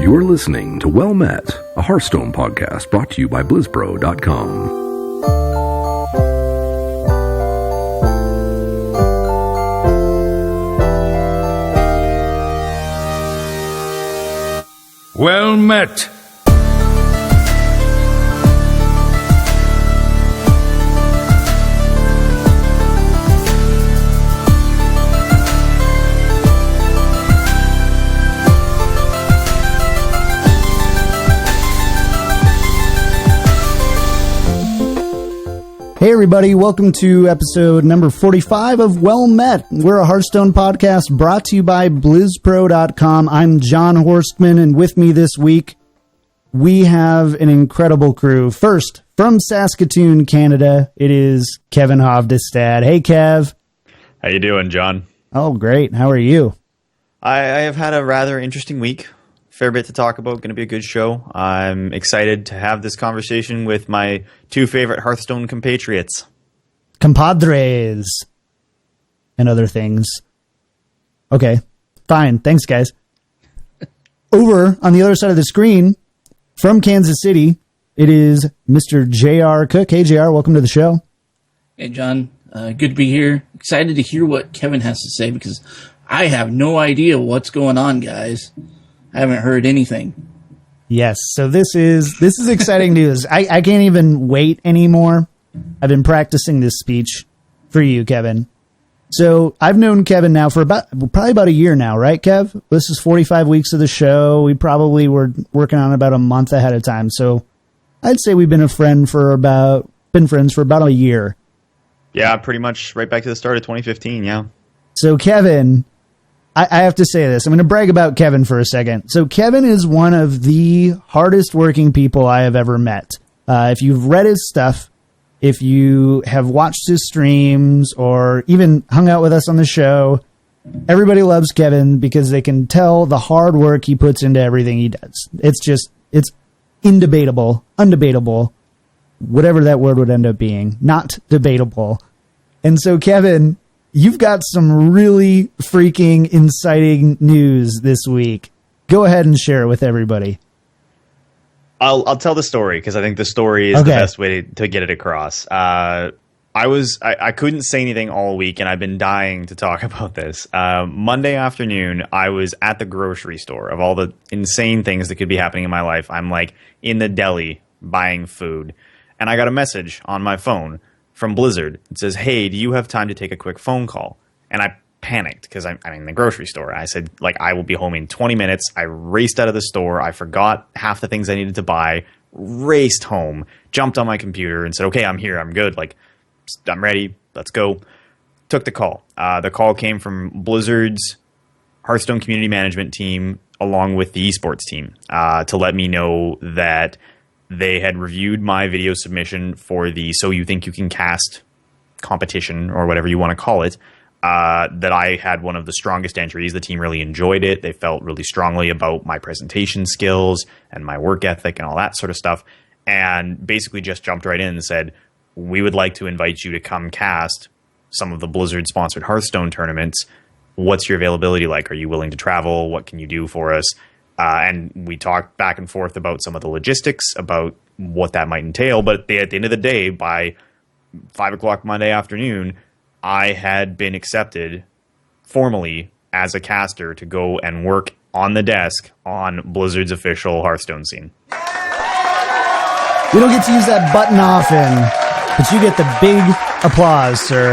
You're listening to Well Met, a Hearthstone podcast brought to you by BlizzPro.com. Well met. Hey everybody, welcome to episode number 45 of Well Met. We're a Hearthstone podcast brought to you by BlizzPro.com. I'm John Horstman, and with me this week, we have an incredible crew. First, from Saskatoon, Canada, it is Kevin Hovdestad. Hey Kev. How you doing, John? Oh, great. How are you? I have had a rather interesting week. Fair bit to talk about. Going to be a good show. I'm excited to have this conversation with my two favorite Hearthstone compatriots. Compadres. And other things. Okay, fine. Thanks, guys. Over on the other side of the screen, from Kansas City, it is Mr. J.R. Cook. Hey, J.R., welcome to the show. Hey, John. Good to be here. Excited to hear what Kevin has to say because I have no idea what's going on, guys. I haven't heard anything. Yes, so this is exciting news. I can't even wait anymore. I've been practicing this speech for you, Kevin. So I've known Kevin now for probably about a year now, right, Kev? This is 45 weeks of the show. We probably were working on about a month ahead of time. So I'd say we've been friends for about a year. Yeah, pretty much right back to the start of 2015, yeah. So Kevin, I have to say this. I'm going to brag about Kevin for a second. So Kevin is one of the hardest working people I have ever met. If you've read his stuff, if you have watched his streams or even hung out with us on the show, everybody loves Kevin because they can tell the hard work he puts into everything he does. It's undebatable, whatever that word would end up being, not debatable. And so Kevin, you've got some really freaking inciting news this week. Go ahead and share it with everybody. I'll tell the story because I think the story is the best way to get it across. I couldn't say anything all week, and I've been dying to talk about this. Monday afternoon, I was at the grocery store. Of all the insane things that could be happening in my life, I'm like in the deli buying food, and I got a message on my phone from Blizzard. It says, "Hey, do you have time to take a quick phone call?" And I panicked because I'm in the grocery store. I said, I will be home in 20 minutes. I raced out of the store. I forgot half the things I needed to buy, raced home, jumped on my computer and said, okay, I'm here. I'm good. I'm ready. Let's go. Took the call. The call came from Blizzard's Hearthstone community management team along with the esports team to let me know that they had reviewed my video submission for the So You Think You Can Cast competition, or whatever you want to call it, that I had one of the strongest entries. The team really enjoyed it. They felt really strongly about my presentation skills and my work ethic and all that sort of stuff, and basically just jumped right in and said, we would like to invite you to come cast some of the Blizzard-sponsored Hearthstone tournaments. What's your availability like? Are you willing to travel? What can you do for us? And we talked back and forth about some of the logistics, about what that might entail. But at the end of the day, by 5 o'clock Monday afternoon, I had been accepted formally as a caster to go and work on the desk on Blizzard's official Hearthstone scene. We don't get to use that button often, but you get the big applause, sir.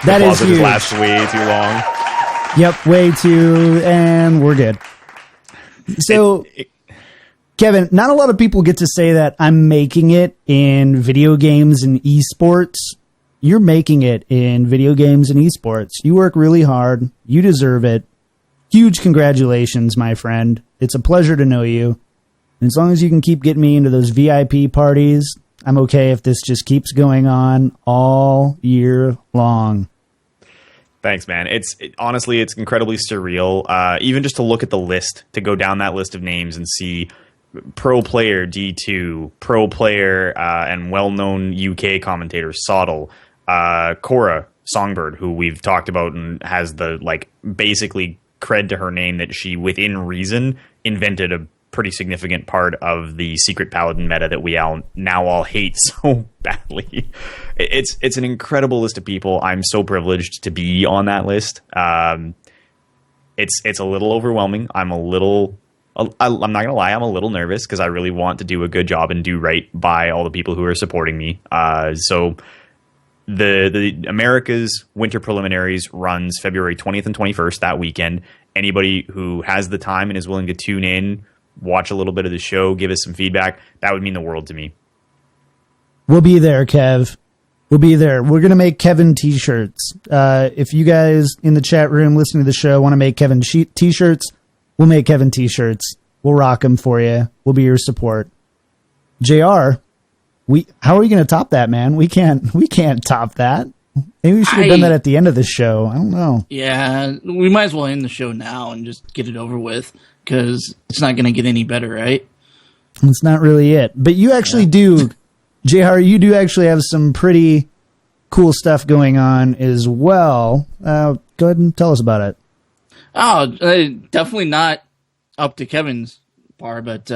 That is huge. Lasts way too long. Yep, way too, and we're good. So, Kevin, not a lot of people get to say that I'm making it in video games and esports. You're making it in video games and esports. You work really hard. You deserve it. Huge congratulations, my friend. It's a pleasure to know you. And as long as you can keep getting me into those VIP parties, I'm okay if this just keeps going on all year long. Thanks, man. Honestly, it's incredibly surreal. Even just to look at the list, to go down that list of names and see pro player DTwo, pro player and well-known UK commentator Sottle, Cora Songbird, who we've talked about and has the basically cred to her name that she, within reason, invented a pretty significant part of the Secret Paladin meta that we now all hate so badly. It's an incredible list of people. I'm so privileged to be on that list. It's a little overwhelming. I'm not gonna lie, I'm a little nervous because I really want to do a good job and do right by all the people who are supporting me. So the America's Winter Preliminaries runs February 20th and 21st that weekend. Anybody who has the time and is willing to tune in, watch a little bit of the show, give us some feedback, that would mean the world to me. We'll be there, Kev. We'll be there. We're going to make Kevin t-shirts. If you guys in the chat room listening to the show want to make Kevin t-shirts, we'll make Kevin t-shirts. We'll rock them for you. We'll be your support. JR, how are we going to top that, man? We can't top that. Maybe we should have done that at the end of the show. I don't know. Yeah, we might as well end the show now and just get it over with, because it's not going to get any better, right? It's not really it. But you actually do, JR, you do actually have some pretty cool stuff going on as well. Go ahead and tell us about it. Oh, definitely not up to Kevin's par, but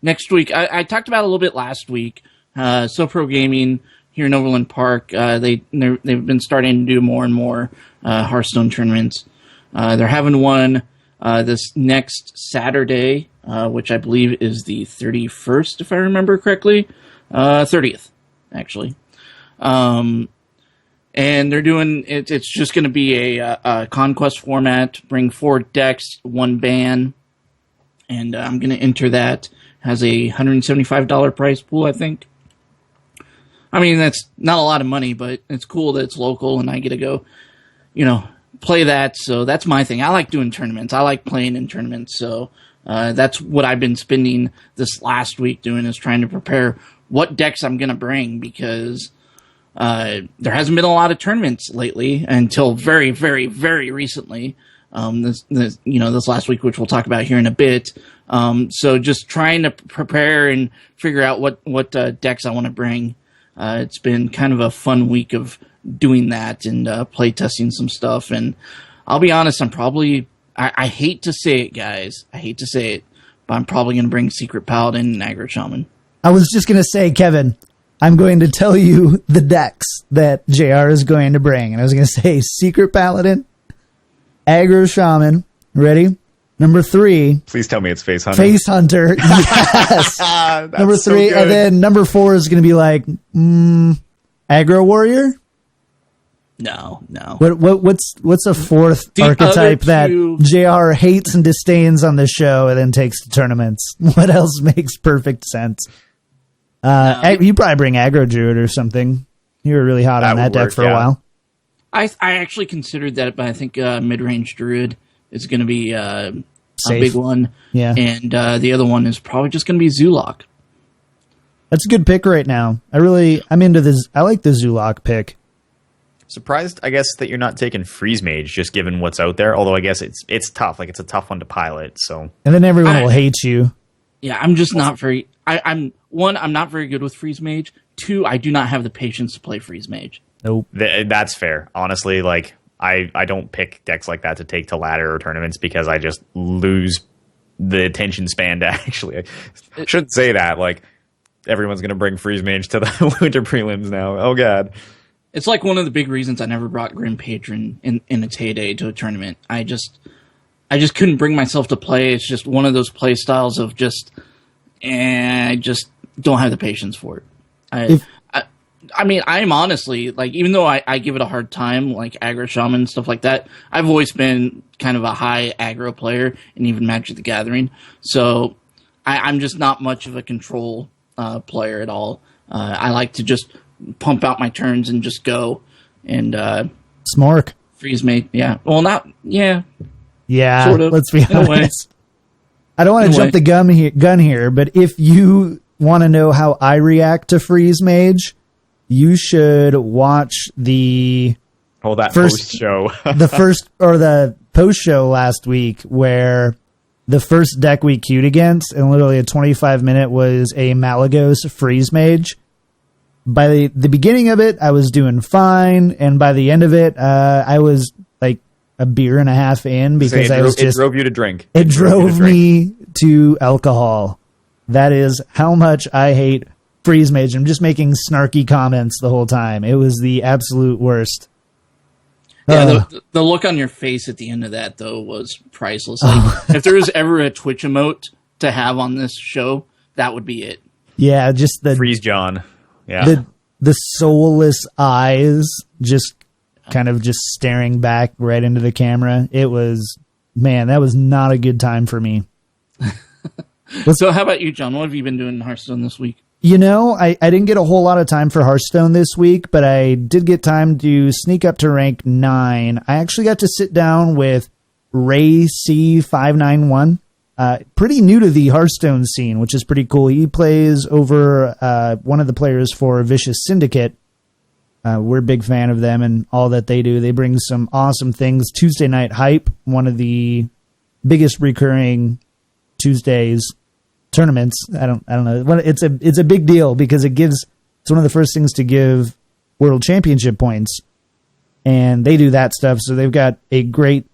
next week, I talked about it a little bit last week. So Pro Gaming here in Overland Park, they've been starting to do more and more Hearthstone tournaments. They're having one this next Saturday, which I believe is the 31st, if I remember correctly. 30th, actually. And they're doing it's just going to be a conquest format, bring 4 decks, 1 ban, and I'm going to enter that. Has a $175 price pool, I think. I mean, that's not a lot of money, but it's cool that it's local and I get to go, play that. So that's my thing. I like doing tournaments. I like playing in tournaments. So that's what I've been spending this last week doing, is trying to prepare what decks I'm going to bring, because there hasn't been a lot of tournaments lately until very, very, very recently. This last week, which we'll talk about here in a bit. So just trying to prepare and figure out what decks I want to bring. It's been kind of a fun week of doing that and play testing some stuff. And I'll be honest, I hate to say it, guys. I hate to say it, but I'm probably going to bring Secret Paladin and Aggro Shaman. I was just going to say, Kevin, I'm going to tell you the decks that JR is going to bring. And I was going to say Secret Paladin, Aggro Shaman. Ready? Number 3. Please tell me it's Face Hunter. Face Hunter. Yes. Number 3. So, and then number 4 is going to be like, Aggro Warrior? No. What's a fourth the archetype that two... JR hates and disdains on the show and then takes to tournaments? What else makes perfect sense? You probably bring Aggro Druid or something. You were really hot on that deck for a while. I actually considered that, but I think mid-range Druid is going to be a big one. Yeah. And the other one is probably just going to be Zulok. That's a good pick right now. I'm into this. I like the Zulok pick. Surprised, I guess, that you're not taking Freeze Mage, just given what's out there. Although I guess it's tough. Like, it's a tough one to pilot. So. And then everyone will hate you. Yeah, I'm just not very. I'm not very good with Freeze Mage. 2, I do not have the patience to play Freeze Mage. Nope. That's fair. Honestly, like, I don't pick decks like that to take to ladder or tournaments because I just lose the attention span to actually. I shouldn't say that. Like, everyone's going to bring Freeze Mage to the Winter Prelims now. Oh, God. It's like one of the big reasons I never brought Grim Patron in its heyday to a tournament. I just couldn't bring myself to play. It's just one of those play styles of I just don't have the patience for it. I mean, I'm honestly, like, even though I give it a hard time, like Aggro Shaman and stuff like that, I've always been kind of a high aggro player in even Magic the Gathering. So I'm just not much of a control player at all. I like to just pump out my turns and just go. And Smork. Freeze Mage, yeah. Well, not, yeah. Yeah, sort of, let's be honest. I don't want to jump the gun here, but if you want to know how I react to Freeze Mage, you should watch the post show. the post show last week where the first deck we queued against, and literally a 25-minute was a Malagos Freeze Mage. By the beginning of it, I was doing fine, and by the end of it, I was like a beer and a half in because it drove you to drink. It drove me to alcohol. That is how much I hate Freeze Mage. I'm just making snarky comments the whole time. It was the absolute worst. Yeah, the look on your face at the end of that, though, was priceless. Like, if there was ever a Twitch emote to have on this show, that would be it. Yeah, just the... Freeze John. Yeah. The soulless eyes just kind of just staring back right into the camera. It was... Man, that was not a good time for me. So how about you, John? What have you been doing in Hearthstone this week? You know, I didn't get a whole lot of time for Hearthstone this week, but I did get time to sneak up to rank 9. I actually got to sit down with Ray C591. Pretty new to the Hearthstone scene, which is pretty cool. He plays over one of the players for Vicious Syndicate. We're a big fan of them and all that they do. They bring some awesome things. Tuesday Night Hype, one of the biggest recurring Tuesdays tournaments. I don't know. It's a big deal because it's one of the first things to give world championship points, and they do that stuff. So they've got a great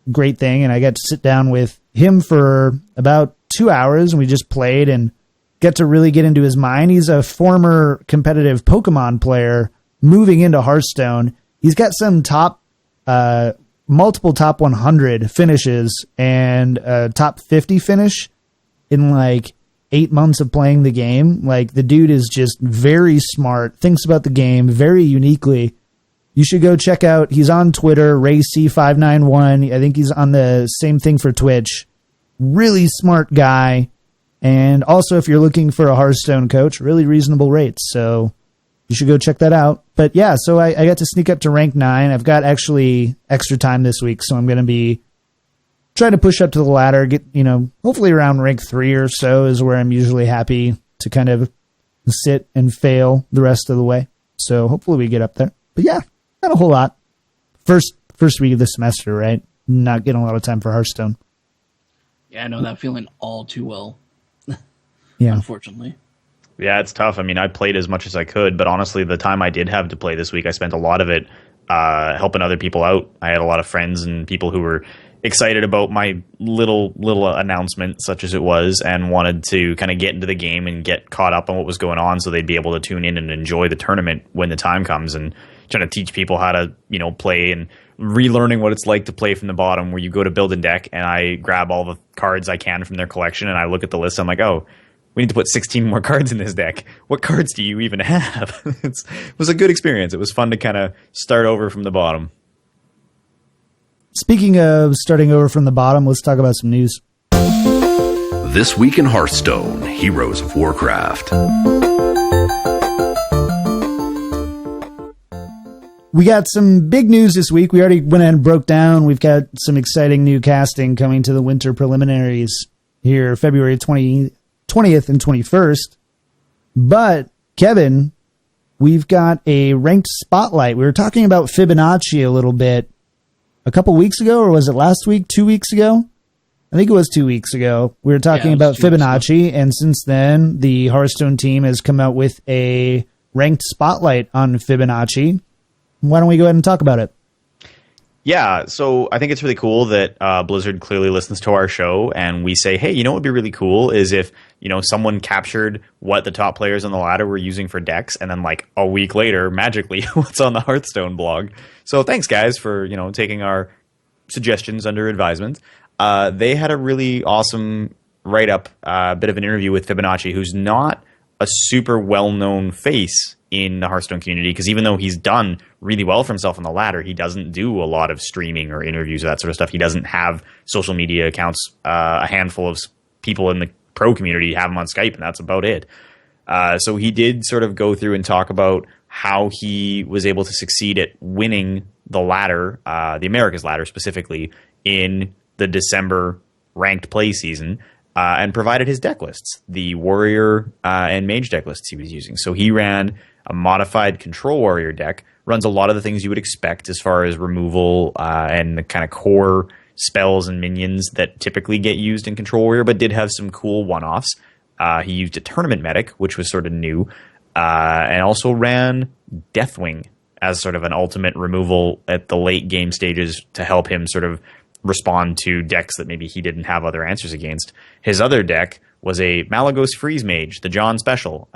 thing, and I got to sit down with him for about 2 hours, and we just played and got to really get into his mind. He's a former competitive Pokemon player moving into Hearthstone. He's got some multiple top 100 finishes and a top 50 finish in like 8 months of playing the game. Like, the dude is just very smart, thinks about the game very uniquely. You should go check out, he's on Twitter, RayC591. I think he's on the same thing for Twitch. Really smart guy. And also, if you're looking for a Hearthstone coach, really reasonable rates. So you should go check that out. But yeah, so I got to sneak up to rank 9. I've got actually extra time this week, so I'm going to be trying to push up to the ladder, get, hopefully around rank 3 or so is where I'm usually happy to kind of sit and fail the rest of the way. So hopefully we get up there. But yeah, not a whole lot. First week of the semester, right? Not getting a lot of time for Hearthstone. Yeah, I know that feeling all too well. Yeah. Unfortunately. Yeah, it's tough. I mean, I played as much as I could, but honestly, the time I did have to play this week, I spent a lot of it helping other people out. I had a lot of friends and people who were excited about my little announcement, such as it was, and wanted to kind of get into the game and get caught up on what was going on so they'd be able to tune in and enjoy the tournament when the time comes, and trying to teach people how to, play and relearning what it's like to play from the bottom, where you go to build a deck and I grab all the cards I can from their collection and I look at the list. I'm like, oh, we need to put 16 more cards in this deck. What cards do you even have? It was a good experience. It was fun to kind of start over from the bottom. Speaking of starting over from the bottom, let's talk about some news. This week in Hearthstone, Heroes of Warcraft. We got some big news this week. We already went ahead and broke down. We've got some exciting new casting coming to the Winter Preliminaries here, February 20th and 21st. But, Kevin, we've got a ranked spotlight. We were talking about Fibonacci a little bit a couple weeks ago, or was it last week, 2 weeks ago? I think it was 2 weeks ago. We were talking about Fibonacci, and since then, the Hearthstone team has come out with a ranked spotlight on Fibonacci. Why don't we go ahead and talk about it? Yeah, so I think it's really cool that Blizzard clearly listens to our show, and we say, hey, what would be really cool is if, someone captured what the top players on the ladder were using for decks, and then like a week later, magically, what's on the Hearthstone blog. So thanks, guys, for, taking our suggestions under advisement. They had a really awesome write-up, bit of an interview with Fibonacci, who's not a super well-known face in the Hearthstone community, because even though he's done really well for himself on the ladder, he doesn't do a lot of streaming or interviews or that sort of stuff. He doesn't have social media accounts. A handful of people in the pro community have him on Skype, and that's about it. So he did sort of go through and talk about how he was able to succeed at winning the ladder, the America's ladder specifically, in the December ranked play season, and provided his deck lists, the warrior and mage deck lists he was using. So he ran a modified control warrior deck, runs a lot of the things you would expect as far as removal and the kind of core spells and minions that typically get used in control warrior, but did have some cool one-offs. He used a tournament medic, which was sort of new, and also ran Deathwing as sort of an ultimate removal at the late game stages to help him sort of respond to decks that maybe he didn't have other answers against. His other deck was a Malygos Freeze Mage, the John Special,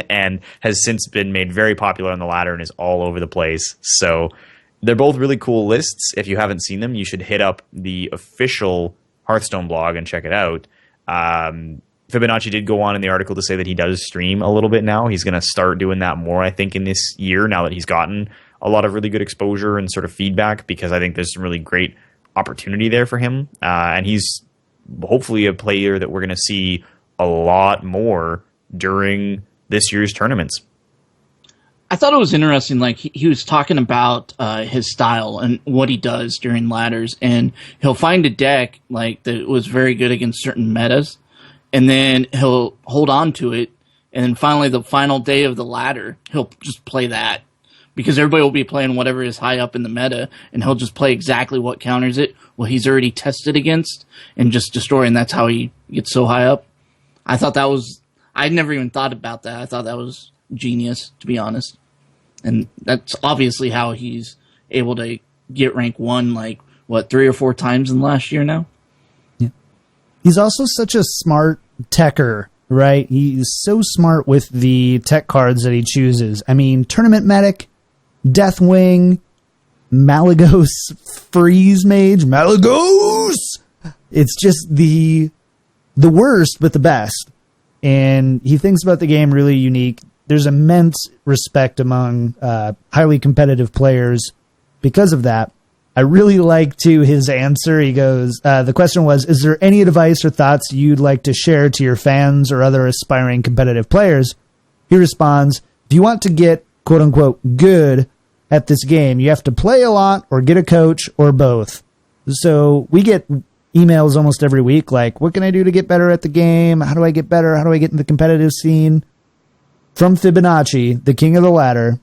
and has since been made very popular on the ladder and is all over the place. So they're both really cool lists. If you haven't seen them, you should hit up the official Hearthstone blog and check it out. Fibonacci did go on in the article to say that he does stream a little bit now. He's going to start doing that more, I think, in this year, now that he's gotten a lot of really good exposure and sort of feedback, because I think there's some really great opportunity there for him. And he's hopefully a player that we're going to see a lot more during this year's tournaments. I thought it was interesting, like, he was talking about his style and what he does during ladders, and he'll find a deck, like, that was very good against certain metas, and then he'll hold on to it, and then finally, the final day of the ladder, he'll just play that, because everybody will be playing whatever is high up in the meta, and he'll just play exactly what counters it, what he's already tested against, and just destroy, and that's how he gets so high up. I thought that was... I'd never even thought about that. I thought that was genius, to be honest. And that's obviously how he's able to get rank 1, like, 3 or 4 times in the last year now? Yeah. He's also such a smart techer, right? He's so smart with the tech cards that he chooses. I mean, Tournament Medic, Deathwing, Malygos Freeze Mage, Malygos! It's just the worst, but the best. And he thinks about the game really unique. There's immense respect among highly competitive players because of that. I really like, too, his answer. He goes, the question was, is there any advice or thoughts you'd like to share to your fans or other aspiring competitive players? He responds, if you want to get, quote unquote, good at this game, you have to play a lot or get a coach or both. So we get emails almost every week like, what can I do to get better at the game? How do I get better? How do I get in the competitive scene? From Fibonacci, the king of the ladder,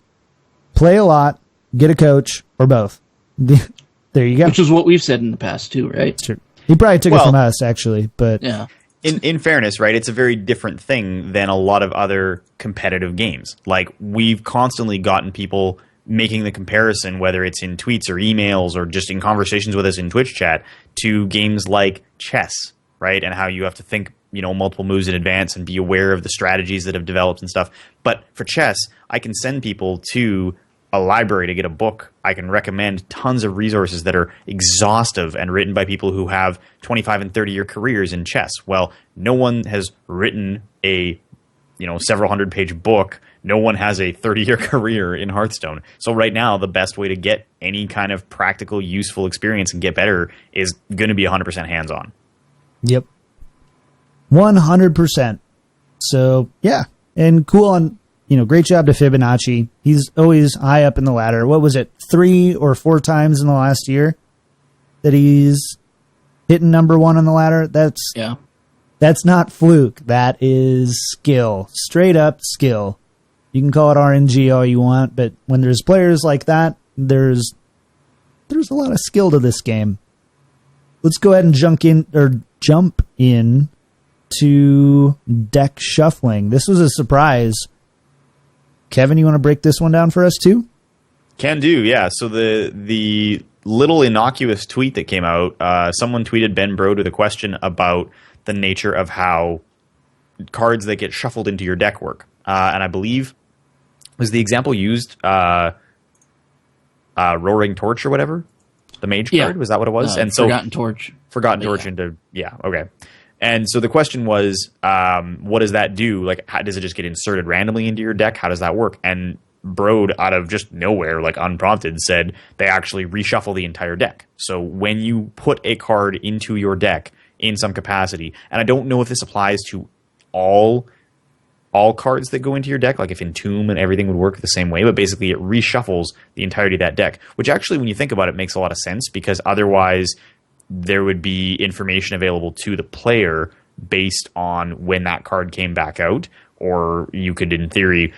play a lot, get a coach, or both. There you go. Which is what we've said in the past, too, right? Sure. He probably took it from us, actually. But yeah. In fairness, right, it's a very different thing than a lot of other competitive games. Like, we've constantly gotten people making the comparison, whether it's in tweets or emails or just in conversations with us in Twitch chat, to games like chess, right? And how you have to think, multiple moves in advance and be aware of the strategies that have developed and stuff. But for chess, I can send people to a library to get a book. I can recommend tons of resources that are exhaustive and written by people who have 25 and 30-year careers in chess. Well, no one has written a, several hundred-page book. No one has a 30-year career in Hearthstone. So right now, the best way to get any kind of practical, useful experience and get better is going to be 100% hands-on. Yep. 100%. So, yeah. And cool on, great job to Fibonacci. He's always high up in the ladder. What was it, 3 or 4 times in the last year that he's hitting number 1 on the ladder? That's not fluke. That is skill. Straight up skill. You can call it RNG all you want, but when there's players like that, there's a lot of skill to this game. Let's go ahead and jump in to deck shuffling. This was a surprise. Kevin, you want to break this one down for us too? Can do, yeah. So the little innocuous tweet that came out, someone tweeted Ben Brode with a question about the nature of how cards that get shuffled into your deck work. And I believe, was the example used Roaring Torch or whatever? The mage card? Was that what it was? And so Forgotten Torch. Into, okay. And so the question was, what does that do? Like, how, does it just get inserted randomly into your deck? How does that work? And Brode, out of just nowhere, like unprompted, said they actually reshuffle the entire deck. So when you put a card into your deck in some capacity, and I don't know if this applies to all cards that go into your deck, like if Entomb and everything would work the same way, but basically it reshuffles the entirety of that deck, which actually, when you think about it, makes a lot of sense, because otherwise there would be information available to the player based on when that card came back out, or you could, in theory,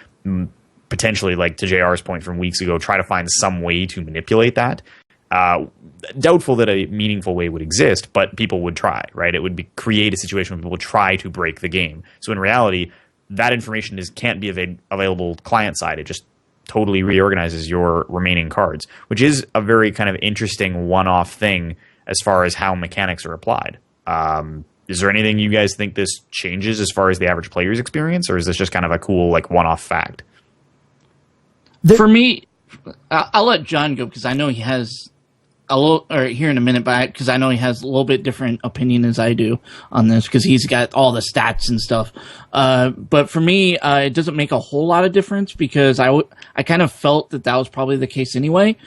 potentially, like to JR's point from weeks ago, try to find some way to manipulate that. Doubtful that a meaningful way would exist, but people would try, right? It would create a situation where people would try to break the game. So in reality, that information can't be available client side. It just totally reorganizes your remaining cards, which is a very kind of interesting one-off thing as far as how mechanics are applied. Is there anything you guys think this changes as far as the average player's experience, or is this just kind of a cool, like, one-off fact? For me, I'll let John go because I know he has a little, or here in a minute, because I know he has a little bit different opinion as I do on this because he's got all the stats and stuff. But for me, it doesn't make a whole lot of difference because I kind of felt that was probably the case anyway.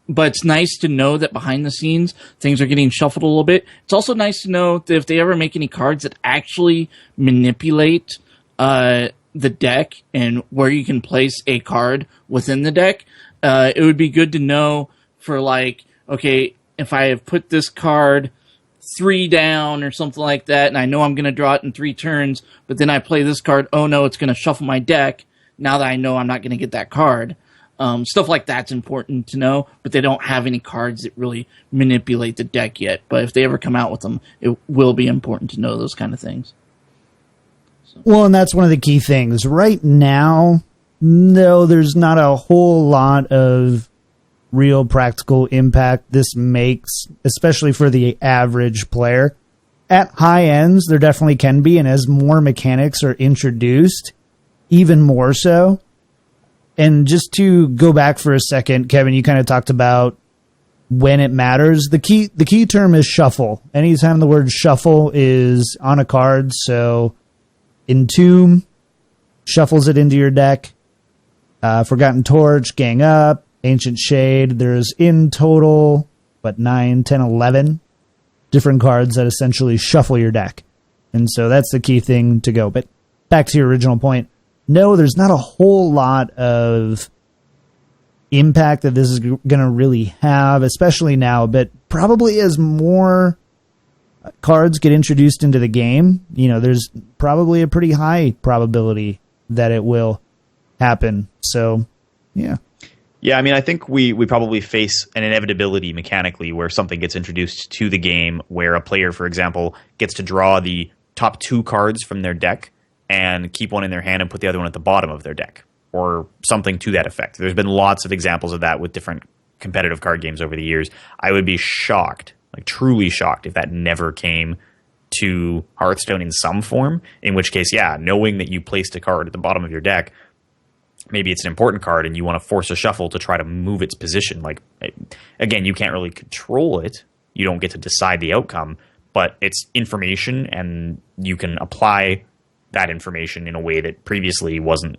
But it's nice to know that behind the scenes, things are getting shuffled a little bit. It's also nice to know that if they ever make any cards that actually manipulate the deck and where you can place a card within the deck, it would be good to know for like, okay, if I have put this card 3 down or something like that, and I know I'm going to draw it in 3 turns, but then I play this card, oh no, it's going to shuffle my deck. Now that I know I'm not going to get that card. Stuff like that's important to know, but they don't have any cards that really manipulate the deck yet. But if they ever come out with them, it will be important to know those kind of things. So. Well, and that's one of the key things. Right now, no, there's not a whole lot of real practical impact this makes, especially for the average player. At high ends, there definitely can be, and as more mechanics are introduced, even more so. And just to go back for a second, Kevin, you kind of talked about when it matters. The key term is shuffle. Anytime the word shuffle is on a card, so Entomb shuffles it into your deck. Forgotten Torch, Gang Up, Ancient Shade. There's in total, 9, 10, 11 different cards that essentially shuffle your deck. And so that's the key thing to go. But back to your original point. No, there's not a whole lot of impact that this is going to really have, especially now, but probably as more cards get introduced into the game, there's probably a pretty high probability that it will happen. So, yeah. Yeah, I mean, I think we probably face an inevitability mechanically where something gets introduced to the game where a player, for example, gets to draw the top 2 cards from their deck and keep one in their hand and put the other one at the bottom of their deck, or something to that effect. There's been lots of examples of that with different competitive card games over the years. I would be shocked, like truly shocked, if that never came to Hearthstone in some form, in which case, yeah, knowing that you placed a card at the bottom of your deck, maybe it's an important card and you want to force a shuffle to try to move its position. Like, again, you can't really control it. You don't get to decide the outcome, but it's information and you can apply that information in a way that previously wasn't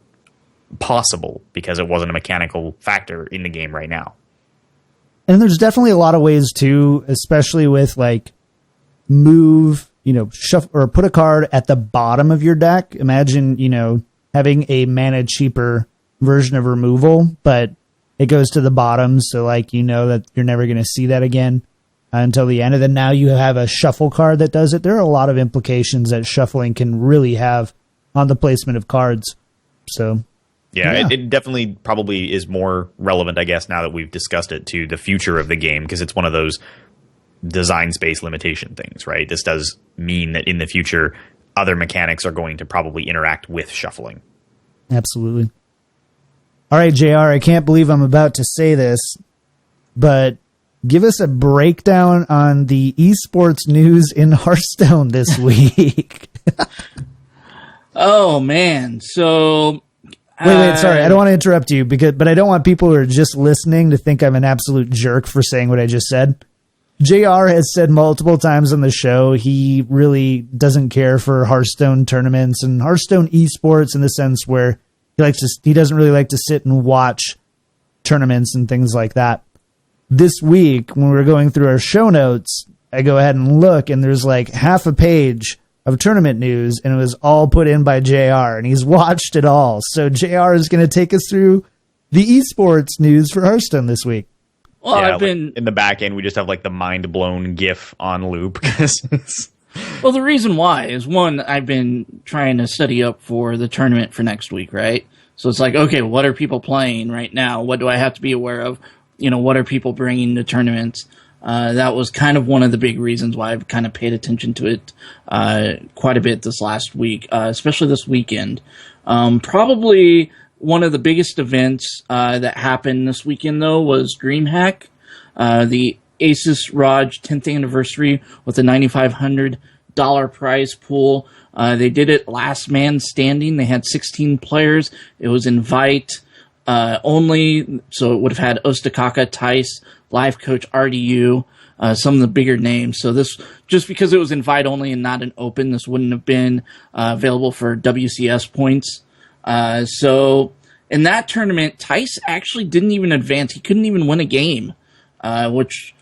possible because it wasn't a mechanical factor in the game right now. And there's definitely a lot of ways too, especially with like move, shuffle or put a card at the bottom of your deck. Imagine, having a mana cheaper version of removal, but it goes to the bottom. So like, that you're never going to see that again until the end. And then now you have a shuffle card that does it. There are a lot of implications that shuffling can really have on the placement of cards. So, yeah. It definitely probably is more relevant, I guess, now that we've discussed it, to the future of the game, because it's one of those design space limitation things, right? This does mean that in the future, other mechanics are going to probably interact with shuffling. Absolutely. All right, JR, I can't believe I'm about to say this, but give us a breakdown on the esports news in Hearthstone this week. Oh, man. So... Wait, sorry. I don't want to interrupt you, but I don't want people who are just listening to think I'm an absolute jerk for saying what I just said. JR has said multiple times on the show he really doesn't care for Hearthstone tournaments and Hearthstone esports in the sense where he doesn't really like to sit and watch tournaments and things like that. This week, when we were going through our show notes, I go ahead and look, and there's like half a page of tournament news, and it was all put in by JR, and he's watched it all. So JR is going to take us through the esports news for Hearthstone this week. Well, yeah, I've been in the back end, we just have like the mind blown GIF on loop. Well, the reason why is, one, I've been trying to study up for the tournament for next week, right? So it's like, okay, what are people playing right now? What do I have to be aware of? What are people bringing to tournaments? That was kind of one of the big reasons why I've kind of paid attention to it quite a bit this last week, especially this weekend. Probably one of the biggest events that happened this weekend, though, was DreamHack, the Asus Raj 10th anniversary with a $9,500 prize pool. They did it last man standing. They had 16 players. It was invite only, so it would have had Ostakaka, Tice, live coach RDU, some of the bigger names. So this, just because it was invite only and not an open, this wouldn't have been available for WCS points. So in that tournament, Tice actually didn't even advance. He couldn't even win a game, which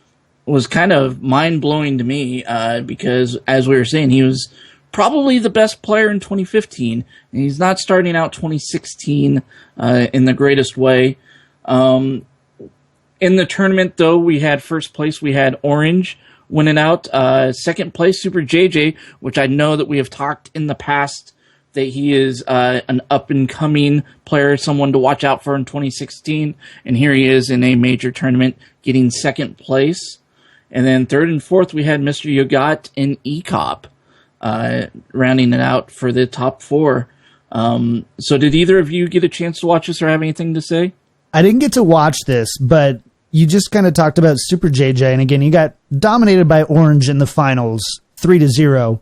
was kind of mind-blowing to me because, as we were saying, he was probably the best player in 2015, and he's not starting out 2016 in the greatest way. In the tournament, though, we had first place. We had Orange winning out. Second place, Super JJ, which I know that we have talked in the past that he is an up-and-coming player, someone to watch out for in 2016. And here he is in a major tournament getting second place. And then third and fourth, we had Mr. Yogat and ECOP rounding it out for the top four. So did either of you get a chance to watch this or have anything to say? I didn't get to watch this, but you just kind of talked about Super JJ, and again, you got dominated by Orange in the finals, 3-0,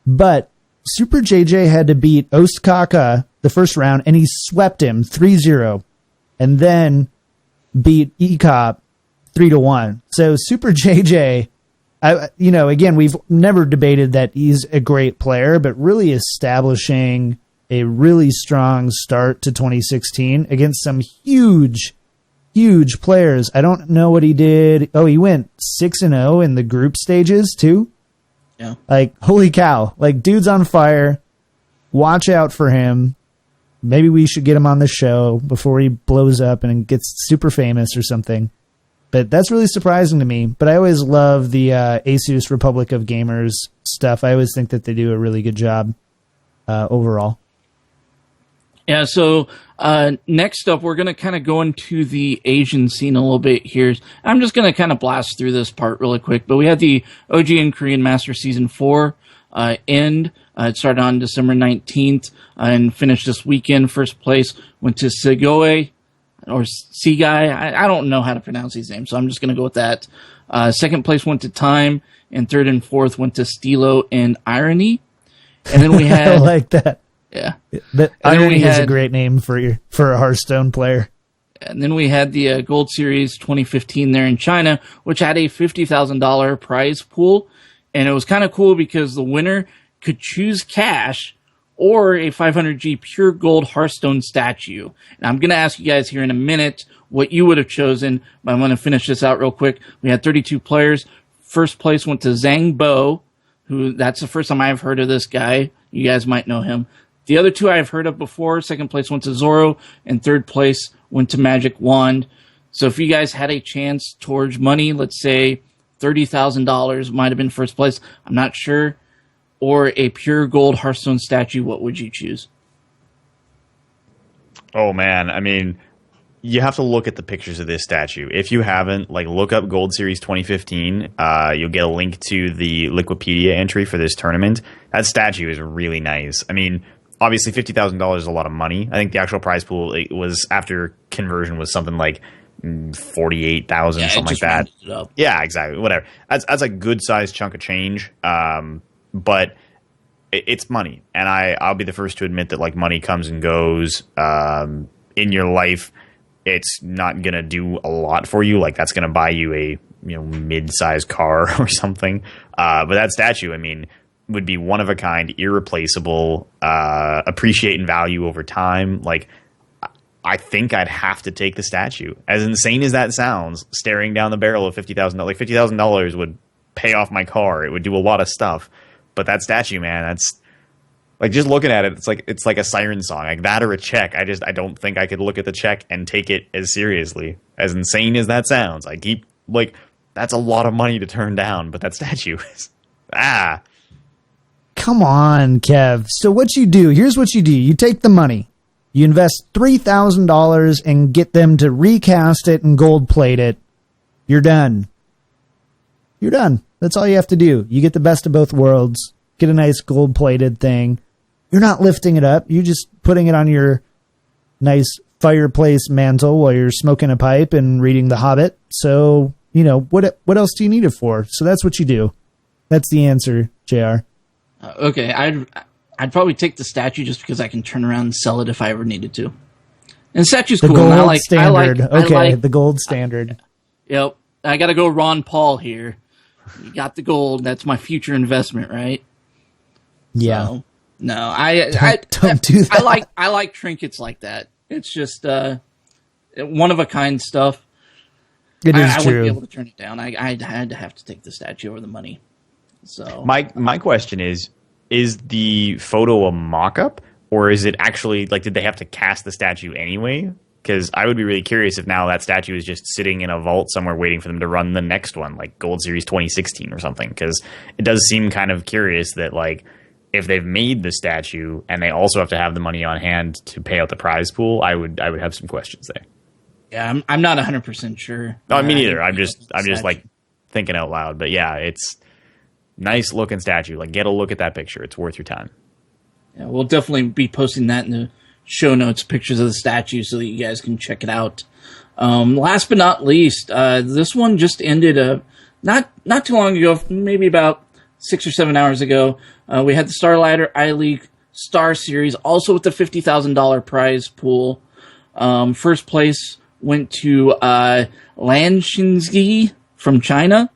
but Super JJ had to beat Ostkaka the first round, and he swept him 3-0, and then beat ECOP 3-1. So Super JJ, again, we've never debated that he's a great player, but really establishing a really strong start to 2016 against some huge players. I don't know what he did. Oh, he went 6-0 in the group stages too. Yeah. Like, holy cow. Like, dude's on fire. Watch out for him. Maybe we should get him on the show before he blows up and gets super famous or something. But that's really surprising to me. But I always love the Asus Republic of Gamers stuff. I always think that they do a really good job overall. Yeah, so next up, we're going to kind of go into the Asian scene a little bit here. I'm just going to kind of blast through this part really quick. But we had the OGN Korean Master Season 4 end. It started on December 19th and finished this weekend. First place went to Segoe, or Seaguy. I don't know how to pronounce his name, so I'm just going to go with that. Second place went to Time, and third and fourth went to Stilo and Irony. And then we had... I like that. Yeah. That Irony is a great name for a Hearthstone player. And then we had the Gold Series 2015 there in China, which had a $50,000 prize pool. And it was kind of cool because the winner could choose cash or a 500G pure gold Hearthstone statue. And I'm going to ask you guys here in a minute what you would have chosen, but I'm going to finish this out real quick. We had 32 players. First place went to Zhang Bo, who that's the first time I've heard of this guy. You guys might know him. The other two I've heard of before. Second place went to Zoro, and third place went to Magic Wand. So if you guys had a chance towards money, let's say $30,000 might have been first place, I'm not sure, or a pure gold Hearthstone statue, what would you choose? Oh, man. I mean, you have to look at the pictures of this statue. If you haven't, look up Gold Series 2015. You'll get a link to the Liquipedia entry for this tournament. That statue is really nice. I mean, obviously, $50,000 is a lot of money. I think the actual prize pool was after conversion was something like 48,000, something like that. Yeah, exactly. Whatever. That's a good sized chunk of change. But it's money, and I'll be the first to admit that money comes and goes in your life. It's not gonna do a lot for you. That's gonna buy you a mid-sized car or something. But that statue, I mean, would be one of a kind, irreplaceable, appreciate in value over time. I think I'd have to take the statue. As insane as that sounds, staring down the barrel of $50,000, $50,000 would pay off my car. It would do a lot of stuff. But that statue, man, that's just looking at it, it's like a siren song. That or a check. I don't think I could look at the check and take it as seriously. As insane as that sounds. I keep that's a lot of money to turn down, but that statue is Come on, Kev. So what you do, here's what you do. You take the money. You invest $3,000 and get them to recast it and gold plate it. You're done. You're done. That's all you have to do. You get the best of both worlds. Get a nice gold plated thing. You're not lifting it up. You're just putting it on your nice fireplace mantle while you're smoking a pipe and reading The Hobbit. So, what else do you need it for? So that's what you do. That's the answer, JR. Okay, I'd probably take the statue just because I can turn around and sell it if I ever needed to. And the statue's the cool. Gold standard. The gold standard. Yep. I got to go Ron Paul here. You got the gold. That's my future investment, right? Yeah. So, no, don't do that. I like trinkets like that. It's just one of a kind stuff. It is I true. wouldn't be able to turn it down. I had to have to take the statue over the money. So my question is the photo a mock-up, or is it actually, like, did they have to cast the statue anyway? Because I would be really curious if now that statue is just sitting in a vault somewhere waiting for them to run the next one, like Gold Series 2016 or something. Because it does seem kind of curious that, like, if they've made the statue and they also have to have the money on hand to pay out the prize pool, I would have some questions there. Yeah, I'm not 100% sure. No, me neither. I'm just like thinking out loud. But yeah, it's nice looking statue. Like, get a look at that picture. It's worth your time. Yeah, we'll definitely be posting that in the show notes, pictures of the statue, so that you guys can check it out. Last but not least, this one just ended not too long ago, maybe about 6 or 7 hours ago. We had the Starlighter iLeague Star Series, also with the $50,000 prize pool. First place went to Lan Xinzi from China.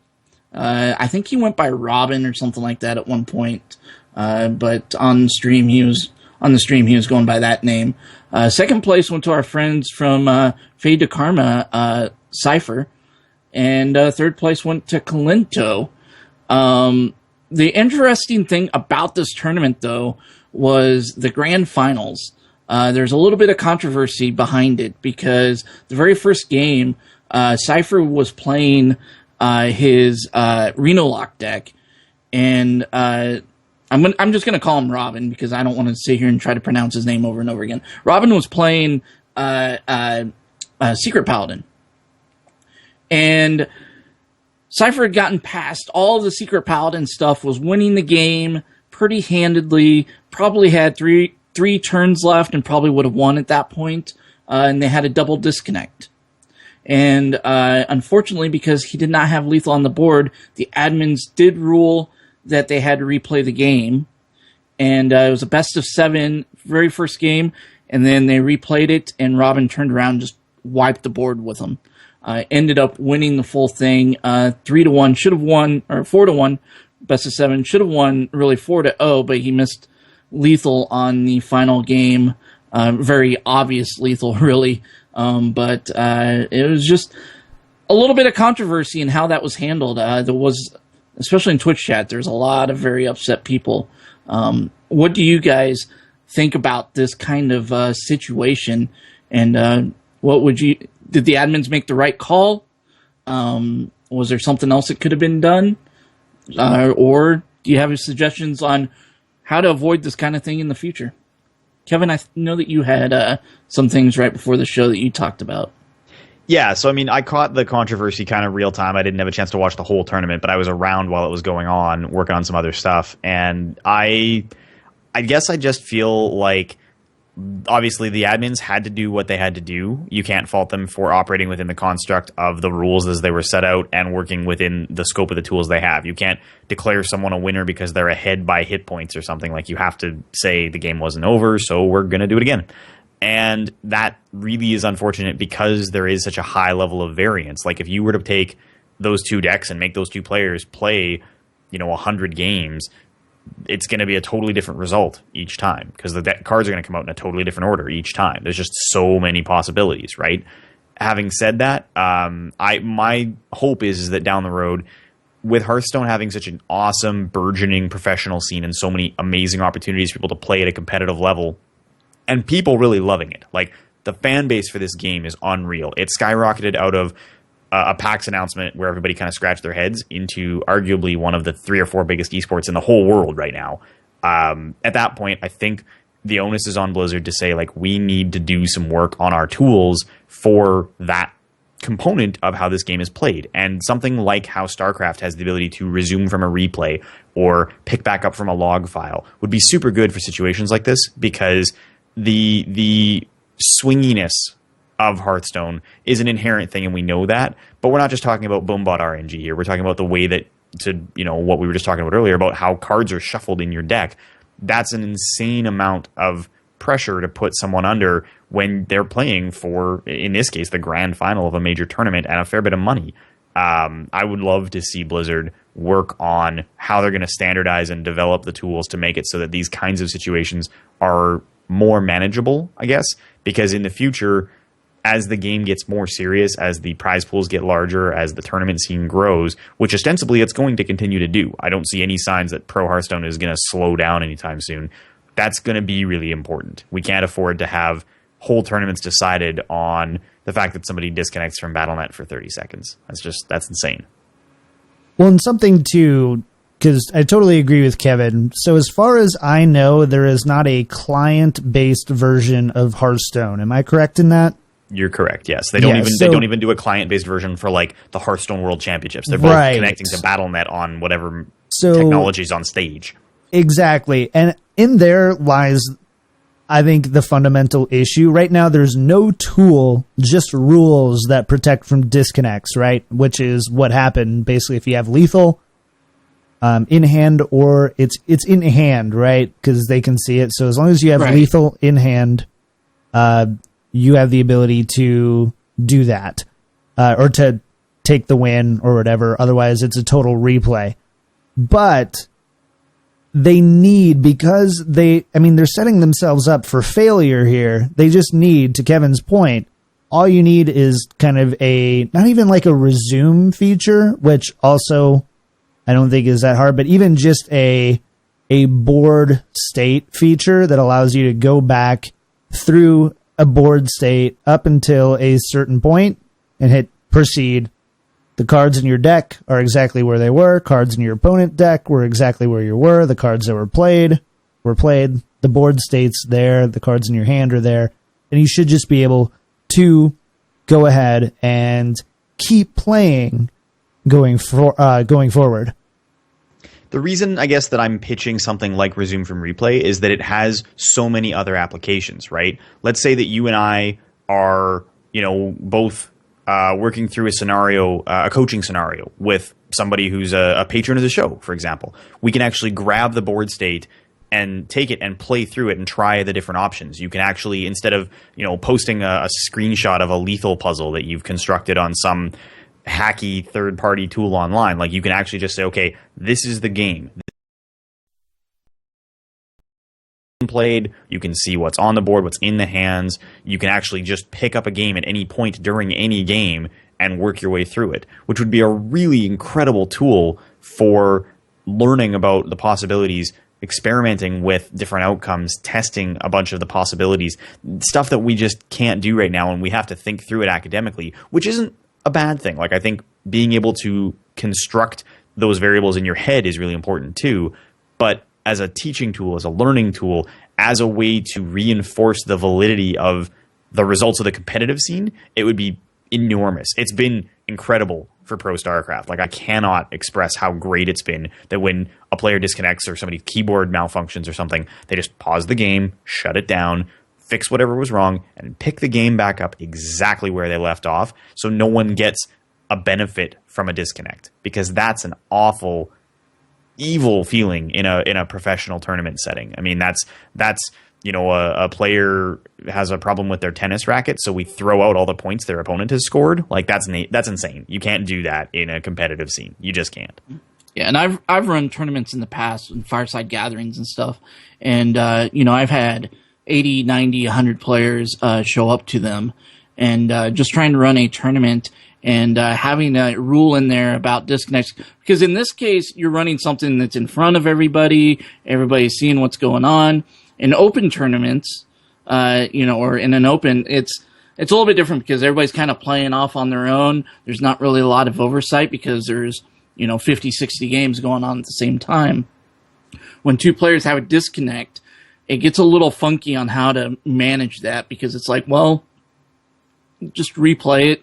I think he went by Robin or something like that at one point. But on the stream he was going by that name. Second place went to our friends from Fade to Karma, Cypher. And third place went to Kalinto. The interesting thing about this tournament, though, was the grand finals. There's a little bit of controversy behind it because the very first game, Cypher was playing his Reno Lock deck, and I'm just going to call him Robin because I don't want to sit here and try to pronounce his name over and over again. Robin was playing Secret Paladin, and Cypher had gotten past all of the Secret Paladin stuff, was winning the game pretty handedly, probably had three turns left and probably would have won at that point, and they had a double disconnect. And unfortunately, because he did not have lethal on the board, the admins did rule that they had to replay the game. And it was a best of 7, very first game, and then they replayed it, and Robin turned around and just wiped the board with him. Ended up winning the full thing, 3-1, should have won, or 4-1, best of 7, should have won really 4-0, but he missed lethal on the final game, very obvious lethal, really. But it was just a little bit of controversy in how that was handled. There was, especially in Twitch chat, there's a lot of very upset people. What do you guys think about this kind of situation? And did the admins make the right call? Was there something else that could have been done? Or do you have any suggestions on how to avoid this kind of thing in the future? Kevin, I know that you had some things right before the show that you talked about. Yeah, so I mean, I caught the controversy kind of real time. I didn't have a chance to watch the whole tournament, but I was around while it was going on, working on some other stuff. And I guess I just feel like, obviously, the admins had to do what they had to do. You can't fault them for operating within the construct of the rules as they were set out and working within the scope of the tools they have. You can't declare someone a winner because they're ahead by hit points or something. Like, you have to say the game wasn't over, so we're going to do it again. And that really is unfortunate because there is such a high level of variance. Like, if you were to take those two decks and make those two players play, 100 games, it's going to be a totally different result each time because the cards are going to come out in a totally different order each time. There's just so many possibilities, right? Having said that, my hope is that down the road, with Hearthstone having such an awesome, burgeoning professional scene and so many amazing opportunities for people to play at a competitive level, and people really loving it, like, the fan base for this game is unreal. It skyrocketed out of a PAX announcement where everybody kind of scratched their heads into arguably one of the 3 or 4 biggest esports in the whole world right now. At that point, I think the onus is on Blizzard to say, like, we need to do some work on our tools for that component of how this game is played. And something like how StarCraft has the ability to resume from a replay or pick back up from a log file would be super good for situations like this, because the swinginess of Hearthstone is an inherent thing, and we know that. But we're not just talking about Boombot RNG here. We're talking about the way that, what we were just talking about earlier about how cards are shuffled in your deck. That's an insane amount of pressure to put someone under when they're playing for, in this case, the grand final of a major tournament and a fair bit of money. I would love to see Blizzard work on how they're going to standardize and develop the tools to make it so that these kinds of situations are more manageable, I guess, because in the future, as the game gets more serious, as the prize pools get larger, as the tournament scene grows, which ostensibly it's going to continue to do. I don't see any signs that Pro Hearthstone is going to slow down anytime soon. That's going to be really important. We can't afford to have whole tournaments decided on the fact that somebody disconnects from Battle.net for 30 seconds. That's insane. Well, and something too, because I totally agree with Kevin. So as far as I know, there is not a client-based version of Hearthstone. Am I correct in that? You're correct. Yes, they don't even do a client-based version for like the Hearthstone World Championships. They're both connecting to Battle.net on whatever technology's on stage. Exactly, and in there lies, I think, the fundamental issue. Right now, there's no tool, just rules that protect from disconnects. Right, which is what happened basically if you have lethal in hand or it's in hand, right? Because they can see it. So as long as you have lethal in hand, you have the ability to do that or to take the win or whatever. Otherwise, it's a total replay. But they need, because they're setting themselves up for failure here. They just need, to Kevin's point, all you need is kind of not even like a resume feature, which also I don't think is that hard, but even just a board state feature that allows you to go back through a board state up until a certain point and hit proceed. The cards in your deck are exactly where they were. Cards in your opponent deck were exactly where you were. The cards that were played. The board state's there. The cards in your hand are there. And you should just be able to go ahead and keep playing going forward. The reason, I guess, that I'm pitching something like Resume from Replay is that it has so many other applications, right? Let's say that you and I are, both working through a coaching scenario with somebody who's a patron of the show, for example. We can actually grab the board state and take it and play through it and try the different options. You can actually, instead of, posting a screenshot of a lethal puzzle that you've constructed on some hacky third-party tool online, like you can actually just say, okay, this is the game. Played, you can see what's on the board, what's in the hands. You can actually just pick up a game at any point during any game and work your way through it, which would be a really incredible tool for learning about the possibilities, experimenting with different outcomes, testing a bunch of the possibilities, stuff that we just can't do right now, and we have to think through it academically, which isn't a bad thing. Like, I think being able to construct those variables in your head is really important too, but as a teaching tool, as a learning tool, as a way to reinforce the validity of the results of the competitive scene, it would be enormous. It's been incredible for Pro StarCraft. Like, I cannot express how great it's been that when a player disconnects or somebody's keyboard malfunctions or something, they just pause the game, shut it down, fix whatever was wrong, and pick the game back up exactly where they left off, so no one gets a benefit from a disconnect, because that's an awful, evil feeling in a professional tournament setting. I mean, that's a player has a problem with their tennis racket, so we throw out all the points their opponent has scored. Like, that's insane. You can't do that in a competitive scene. You just can't. Yeah, and I've run tournaments in the past and fireside gatherings and stuff, and I've had 80, 90, 100 players show up to them, and just trying to run a tournament and having a rule in there about disconnects. Because in this case, you're running something that's in front of everybody. Everybody's seeing what's going on. In open tournaments, or in an open, it's a little bit different because everybody's kind of playing off on their own. There's not really a lot of oversight because there's, 50, 60 games going on at the same time. When two players have a disconnect, it gets a little funky on how to manage that, because it's like, well, just replay it,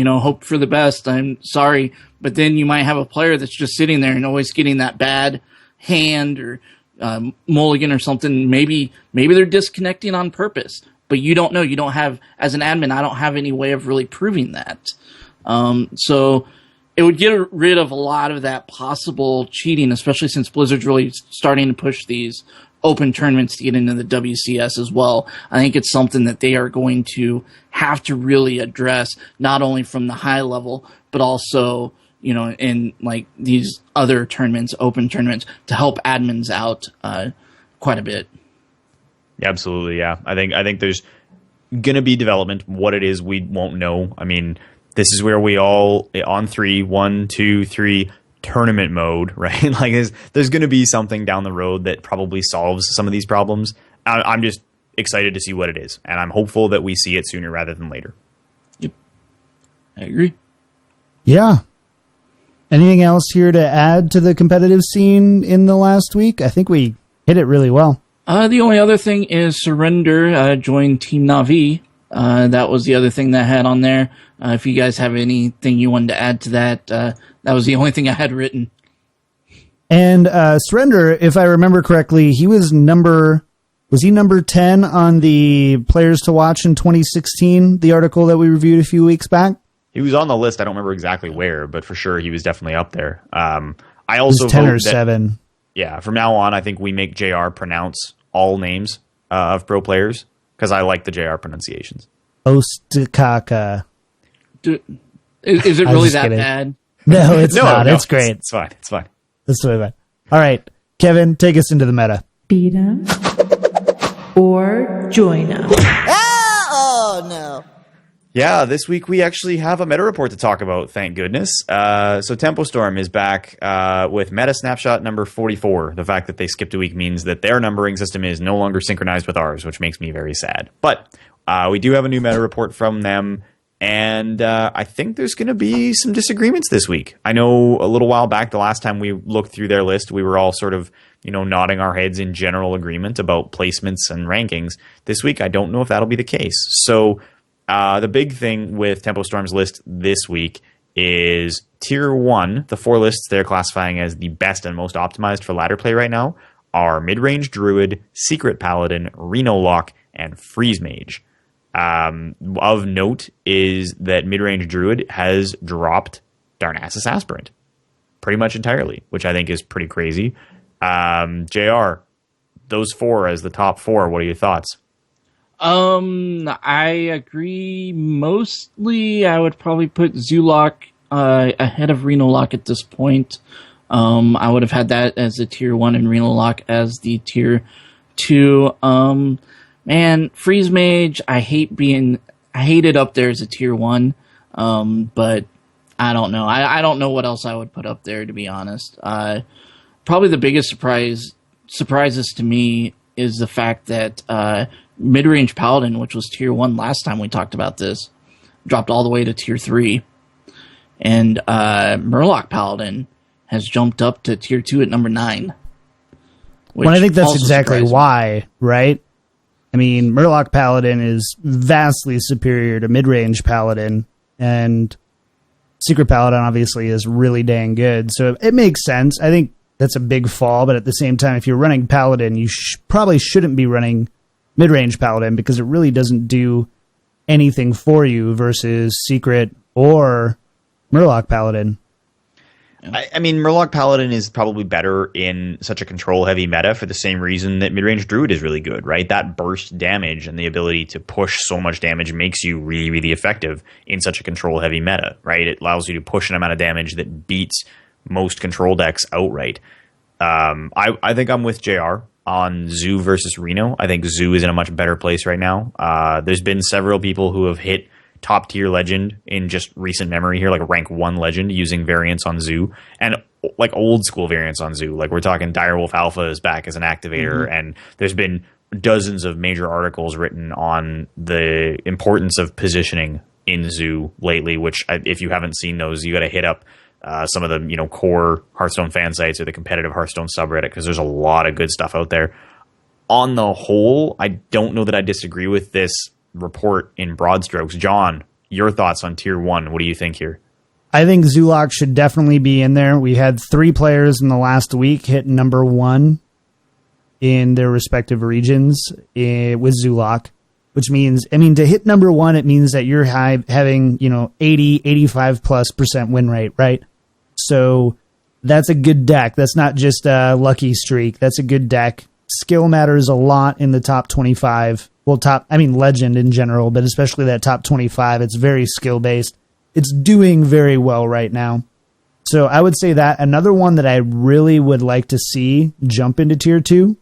hope for the best. I'm sorry. But then you might have a player that's just sitting there and always getting that bad hand or mulligan or something. Maybe they're disconnecting on purpose. but you don't know. You don't have, as an admin, I don't have any way of really proving that. So it would get rid of a lot of that possible cheating, especially since Blizzard's really starting to push these open tournaments to get into the WCS as well. I think it's something that they are going to have to really address, not only from the high level, but also, you know, in like these other tournaments, open tournaments, to help admins out quite a bit. Absolutely, yeah. I think there's gonna be development. What it is, we won't know. I mean, this is where we all on 1, 2, 3 tournament mode, right? Like, there's going to be something down the road that probably solves some of these problems. I'm just excited to see what it is, and I'm hopeful that we see it sooner rather than later. Yep, I agree. Yeah. Anything else here to add to the competitive scene in the last week? I think we hit it really well. The only other thing is Surrender joined Team Na'Vi. That was the other thing that I had on there. If you guys have anything you wanted to add to that, that was the only thing I had written. And Surrender, if I remember correctly, he was number 10 on the players to watch in 2016, the article that we reviewed a few weeks back? He was on the list. I don't remember exactly where, but for sure he was definitely up there. I also 10 or 7. Yeah, from now on, I think we make JR pronounce all names of pro players, because I like the JR pronunciations. Ostakaka. Is it really that bad? No, it's not. It's great. It's fine. It's fine. That's really bad. All right, Kevin, take us into the meta. Beat 'em or join 'em. Oh, no. Yeah, this week we actually have a meta report to talk about, thank goodness. So Tempo Storm is back with meta snapshot number 44. The fact that they skipped a week means that their numbering system is no longer synchronized with ours, which makes me very sad. But we do have a new meta report from them, and I think there's going to be some disagreements this week. I know a little while back, the last time we looked through their list, we were all sort of, you know, nodding our heads in general agreement about placements and rankings. This week, I don't know if that'll be the case. So the big thing with Tempo Storm's list this week is Tier 1, the 4 lists they're classifying as the best and most optimized for ladder play right now, are Midrange Druid, Secret Paladin, Reno Lock, and Freeze Mage. Of note is that Midrange Druid has dropped Darnassus Aspirant pretty much entirely, which I think is pretty crazy. JR, those 4 as the top 4, what are your thoughts? I agree. Mostly, I would probably put Zulok ahead of Reno Lock at this point. I would have had that as a Tier 1 and Reno Lock as the Tier 2. Man, Freeze Mage, I hate it up there as a Tier 1, but I don't know. I don't know what else I would put up there, to be honest. Probably the biggest surprises to me is the fact that Midrange Paladin, which was Tier 1 last time we talked about this, dropped all the way to Tier 3. And Murloc Paladin has jumped up to Tier 2 at number 9. Well, I think that's exactly why, right? I mean, Murloc Paladin is vastly superior to Midrange Paladin, and Secret Paladin obviously is really dang good. So it makes sense. I think that's a big fall, but at the same time, if you're running Paladin, you probably shouldn't be running Midrange Paladin because it really doesn't do anything for you versus Secret or Murloc Paladin. I mean, Murloc Paladin is probably better in such a control-heavy meta for the same reason that Midrange Druid is really good, right? That burst damage and the ability to push so much damage makes you really, really effective in such a control-heavy meta, right? It allows you to push an amount of damage that beats most control decks outright. I think I'm with JR on Zoo versus Reno. I think Zoo is in a much better place right now. There's been several people who have hit top tier legend in just recent memory here, like rank 1 legend using variants on Zoo, and like old school variants on Zoo. Like we're talking Direwolf Alpha is back as an activator, and there's been dozens of major articles written on the importance of positioning in Zoo lately, which if you haven't seen those, you got to hit up some of the core Hearthstone fan sites or the competitive Hearthstone subreddit, because there's a lot of good stuff out there. On the whole, I don't know that I disagree with this report in broad strokes. John, your thoughts on Tier 1? What do you think here? I think Zulok should definitely be in there. We had 3 players in the last week hit number 1 in their respective regions with Zulok. which means, to hit number 1, it means that you're having, 80, 85+% win rate, right? So that's a good deck. That's not just a lucky streak. That's a good deck. Skill matters a lot in the top 25. Well, legend in general, but especially that top 25. It's very skill-based. It's doing very well right now. So I would say that. Another one that I really would like to see jump into tier 2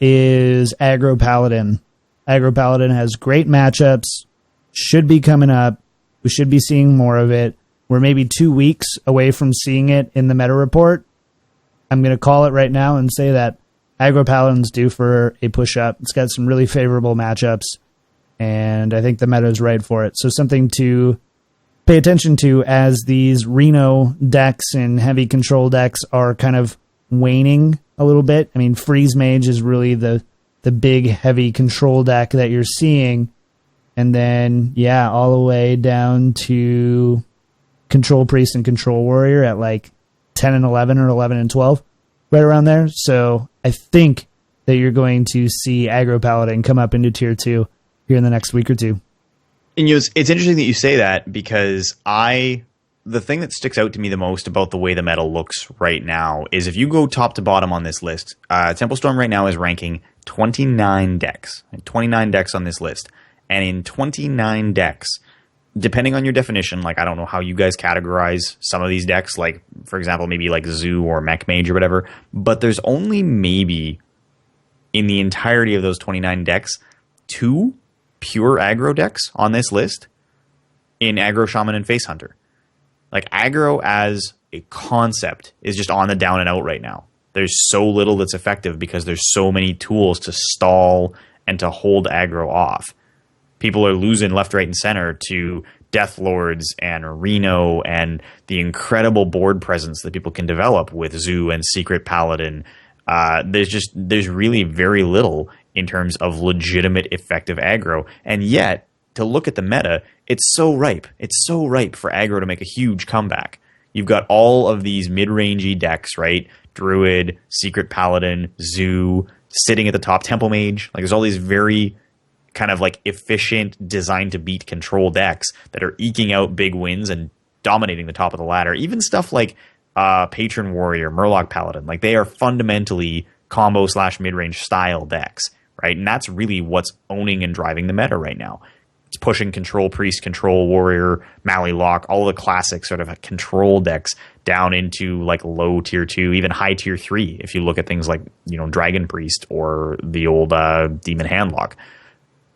is Aggro Paladin. Aggro Paladin has great matchups, should be coming up. We should be seeing more of it. We're maybe 2 weeks away from seeing it in the meta report. I'm going to call it right now and say that Aggro Paladin's due for a push-up. It's got some really favorable matchups, and I think the meta is right for it. So something to pay attention to as these Reno decks and heavy control decks are kind of waning a little bit. Freeze Mage is really the big heavy control deck that you're seeing. And then, all the way down to Control Priest and Control Warrior at like 10 and 11 or 11 and 12, right around there. So I think that you're going to see Aggro Paladin come up into tier 2 here in the next week or two. And it's interesting that you say that, because the thing that sticks out to me the most about the way the meta looks right now is if you go top to bottom on this list, Temple Storm right now is ranking 29 decks. 29 decks on this list. And in 29 decks, depending on your definition, like I don't know how you guys categorize some of these decks, like for example, maybe like Zoo or Mech Mage or whatever, but there's only maybe in the entirety of those 29 decks, 2 pure aggro decks on this list in Aggro Shaman and Face Hunter. Like aggro as a concept is just on the down and out right now. There's so little that's effective because there's so many tools to stall and to hold aggro off. People are losing left, right, and center to Death Lords and Reno and the incredible board presence that people can develop with Zoo and Secret Paladin. There's really very little in terms of legitimate effective aggro. And yet, to look at the meta, it's so ripe. It's so ripe for aggro to make a huge comeback. You've got all of these mid-rangey decks, right? Druid, Secret Paladin, Zoo, sitting at the top, Temple Mage. Like there's all these very kind of like efficient, designed to beat control decks that are eking out big wins and dominating the top of the ladder. Even stuff like Patron Warrior, Murloc Paladin, like they are fundamentally combo / mid-range style decks, right? And that's really what's owning and driving the meta right now. It's pushing Control Priest, Control Warrior, Mally Lock, all the classic sort of control decks down into like low tier 2, even high tier 3. If you look at things like, Dragon Priest or the old Demon Handlock,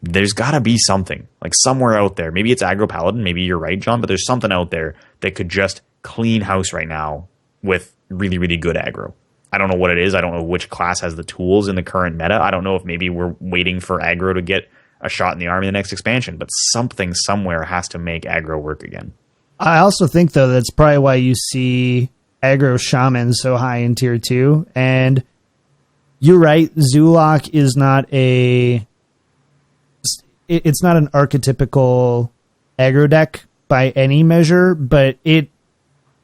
there's got to be something like somewhere out there. Maybe it's Aggro Paladin. Maybe you're right, John, but there's something out there that could just clean house right now with really, really good aggro. I don't know what it is. I don't know which class has the tools in the current meta. I don't know if maybe we're waiting for aggro to get a shot in the arm in the next expansion, but something somewhere has to make aggro work again. I also think, though, that's probably why you see aggro shaman so high in tier 2. And you're right, Zulok is not it's not an archetypical aggro deck by any measure, but it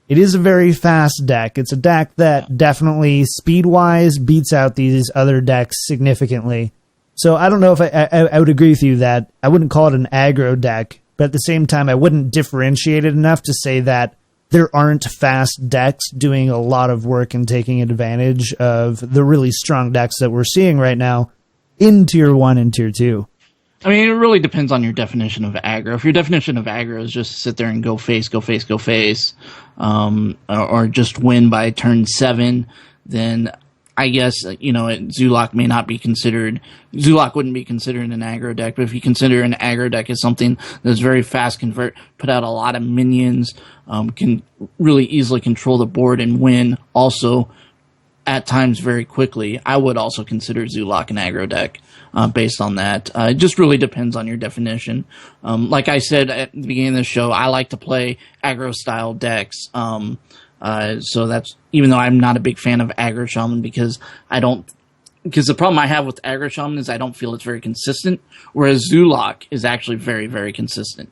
is a very fast deck. It's a deck that definitely speed-wise beats out these other decks significantly. So I don't know if I would agree with you that I wouldn't call it an aggro deck, but at the same time, I wouldn't differentiate it enough to say that there aren't fast decks doing a lot of work and taking advantage of the really strong decks that we're seeing right now in Tier 1 and Tier 2. I mean, it really depends on your definition of aggro. If your definition of aggro is just sit there and go face, or just win by turn 7, then I guess, Zulok may not be considered, Zulok wouldn't be considered an aggro deck, but if you consider an aggro deck as something that's very fast, put out a lot of minions, can really easily control the board and win also at times very quickly, I would also consider Zulok an aggro deck based on that. It just really depends on your definition. Like I said at the beginning of the show, I like to play aggro style decks. So that's, even though I'm not a big fan of aggro shaman because the problem I have with aggro shaman is I don't feel it's very consistent, whereas Zulok is actually very, very consistent.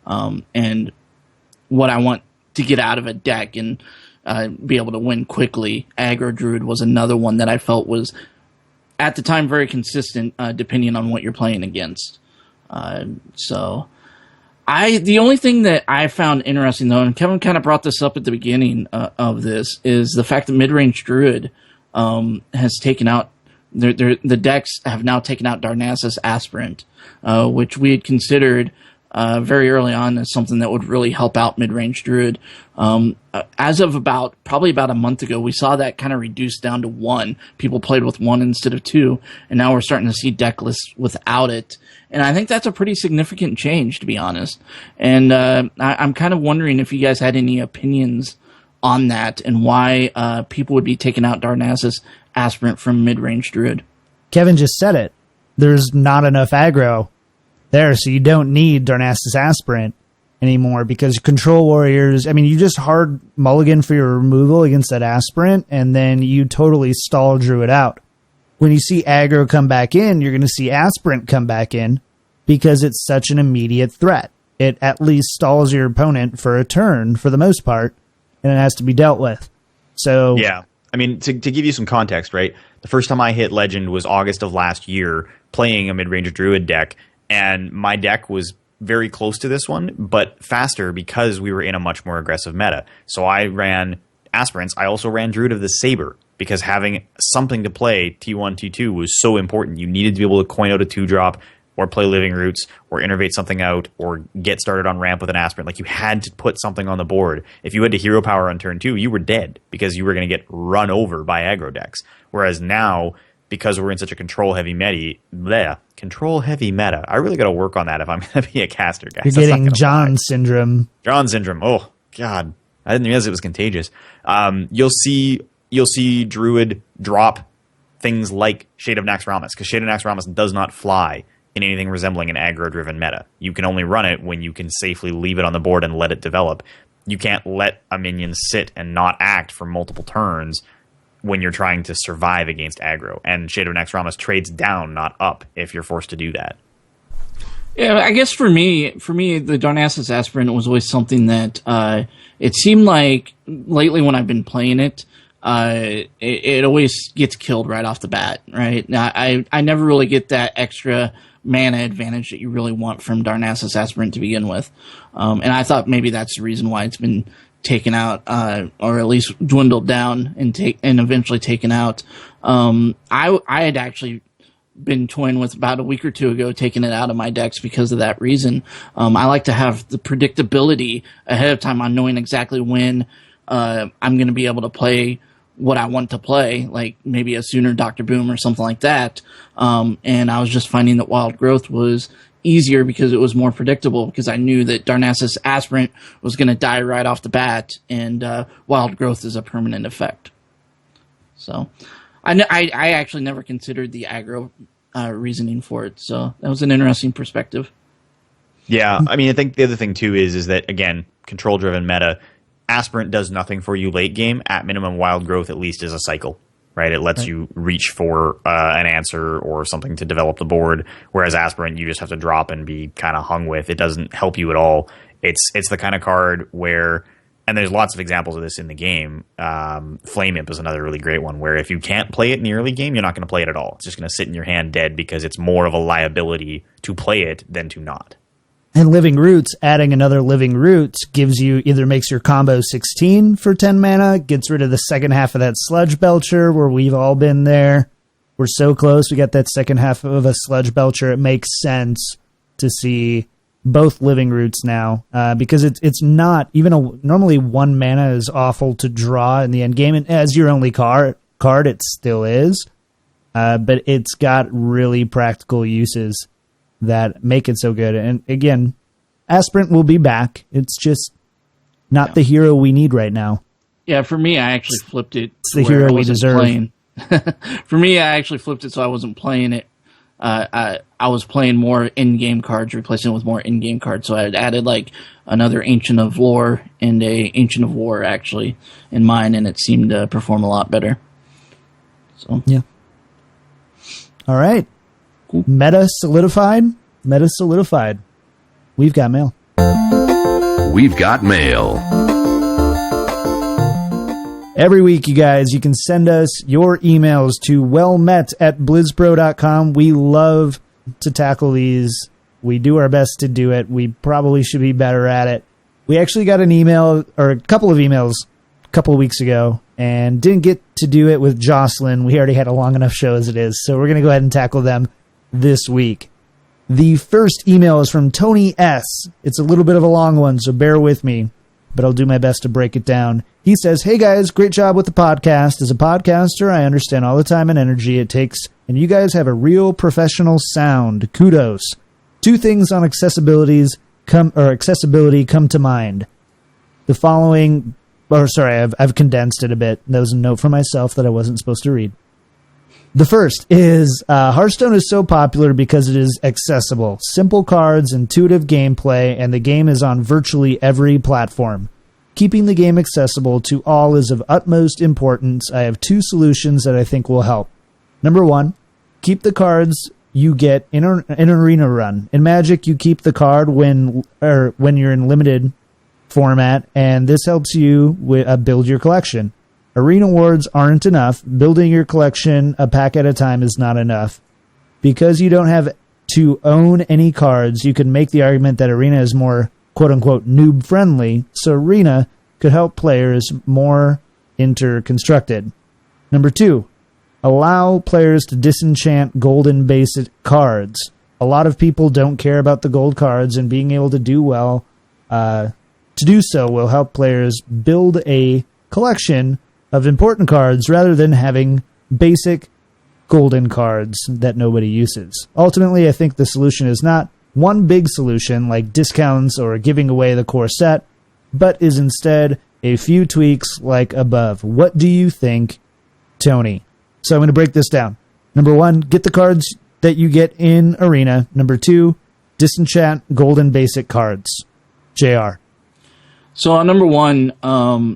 And what I want to get out of a deck and be able to win quickly, aggro druid was another one that I felt was at the time very consistent, depending on what you're playing against. The only thing that I found interesting, though, and Kevin kind of brought this up at the beginning of this, is the fact that mid-range Druid has taken out the decks have now taken out Darnassus Aspirant, which we had considered very early on as something that would really help out mid-range Druid. As of probably about a month ago, we saw that kind of reduced down to 1. People played with 1 instead of 2, and now we're starting to see deck lists without it. And I think that's a pretty significant change, to be honest. And I'm kind of wondering if you guys had any opinions on that and why people would be taking out Darnassus Aspirant from mid-range Druid. Kevin just said it. There's not enough aggro there, so you don't need Darnassus Aspirant anymore because Control Warriors, I mean, you just hard mulligan for your removal against that Aspirant, and then you totally stall Druid out. When you see aggro come back in, you're going to see Aspirant come back in because it's such an immediate threat. It at least stalls your opponent for a turn, for the most part, and it has to be dealt with. So yeah. I mean, to give you some context, right? The first time I hit Legend was August of last year, playing a mid-range Druid deck, and my deck was very close to this one, but faster because we were in a much more aggressive meta. So I ran Aspirants. I also ran Druid of the Saber, because having something to play T1, T2 was so important. You needed to be able to coin out a 2-drop, or play Living Roots, or innervate something out, or get started on ramp with an Aspirant. Like, you had to put something on the board. If you had to hero power on turn 2, you were dead, because you were going to get run over by aggro decks. Whereas now, because we're in such a control-heavy meta, I really got to work on that if I'm going to be a caster, guys. You're getting John syndrome. John syndrome. Oh, God. I didn't realize it was contagious. You'll see Druid drop things like Shade of Naxxramas, because Shade of Naxxramas does not fly in anything resembling an aggro-driven meta. You can only run it when you can safely leave it on the board and let it develop. You can't let a minion sit and not act for multiple turns when you're trying to survive against aggro. And Shade of Naxxramas trades down, not up, if you're forced to do that. Yeah, I guess for me, the Darnassus Aspirant was always something that it seemed like lately when I've been playing it, it always gets killed right off the bat, right? I never really get that extra mana advantage that you really want from Darnassus Aspirant to begin with. And I thought maybe that's the reason why it's been taken out, or at least dwindled down and eventually taken out. I had actually been toying with about a week or two ago taking it out of my decks because of that reason. I like to have the predictability ahead of time on knowing exactly when I'm going to be able to play what I want to play, like maybe a Sooner Dr. Boom or something like that. And I was just finding that Wild Growth was easier because it was more predictable, because I knew that Darnassus Aspirant was going to die right off the bat, and Wild Growth is a permanent effect. So I actually never considered the aggro reasoning for it, so that was an interesting perspective. Yeah, I mean, I think the other thing too is that, again, control-driven meta, Aspirant does nothing for you late game. At minimum, Wild Growth at least is a cycle, right? It lets you reach for an answer or something to develop the board, whereas Aspirant you just have to drop and be kind of hung with. It doesn't help you at all. It's the kind of card where, and there's lots of examples of this in the game, Flame Imp is another really great one, where if you can't play it in the early game, you're not going to play it at all. It's just going to sit in your hand dead because it's more of a liability to play it than to not. And Living Roots, adding another Living Roots gives you, either makes your combo 16 for 10 mana, gets rid of the second half of that Sludge Belcher, where we've all been there. We're so close. We got that second half of a Sludge Belcher. It makes sense to see both Living Roots now, because it's not, normally 1 mana is awful to draw in the end game, and as your only card it still is, but it's got really practical uses that make it so good. And again, Aspirant will be back. It's just not the hero we need right now. Yeah, for me, I actually flipped it. It's the hero we deserve. For me, I actually flipped it so I wasn't playing it. I was playing more in-game cards, replacing it with more in-game cards. So I had added like another Ancient of Lore and a Ancient of War actually in mine, and it seemed to perform a lot better. So yeah. All right. Cool. Meta solidified. We've got mail. We've got mail. Every week, you guys, you can send us your emails to wellmet@blizzpro.com. We love to tackle these We do our best to do it. We probably should be better at it. We actually got an email, or a couple of emails, a couple of weeks ago, and didn't get to do it with Jocelyn. We already had a long enough show as it is, so we're going to go ahead and tackle them this week. The first email is from Tony S. It's a little bit of a long one, so bear with me, but I'll do my best to break it down. He says, "Hey guys, great job with the podcast. As a podcaster, I understand all the time and energy it takes, and you guys have a real professional sound. Kudos. Two things on accessibility come to mind. The following, I've condensed it a bit. That was a note for myself that I wasn't supposed to read. The first is Hearthstone is so popular because it is accessible. Simple cards, intuitive gameplay, and the game is on virtually every platform. Keeping the game accessible to all is of utmost importance. I have two solutions that I think will help. Number one, keep the cards you get in an arena run. In Magic, you keep the card when you're in limited format, and this helps you build your collection. Arena Awards aren't enough. Building your collection a pack at a time is not enough. Because you don't have to own any cards, you can make the argument that Arena is more quote-unquote noob-friendly, so Arena could help players more interconstructed. Number two, allow players to disenchant golden basic cards. A lot of people don't care about the gold cards, and being able to do so will help players build a collection of important cards rather than having basic golden cards that nobody uses. Ultimately, I think the solution is not one big solution like discounts or giving away the core set, but is instead a few tweaks like above. What do you think, Tony? So I'm going to break this down. Number one, get the cards that you get in Arena. Number two, disenchant golden basic cards. JR. So on number one,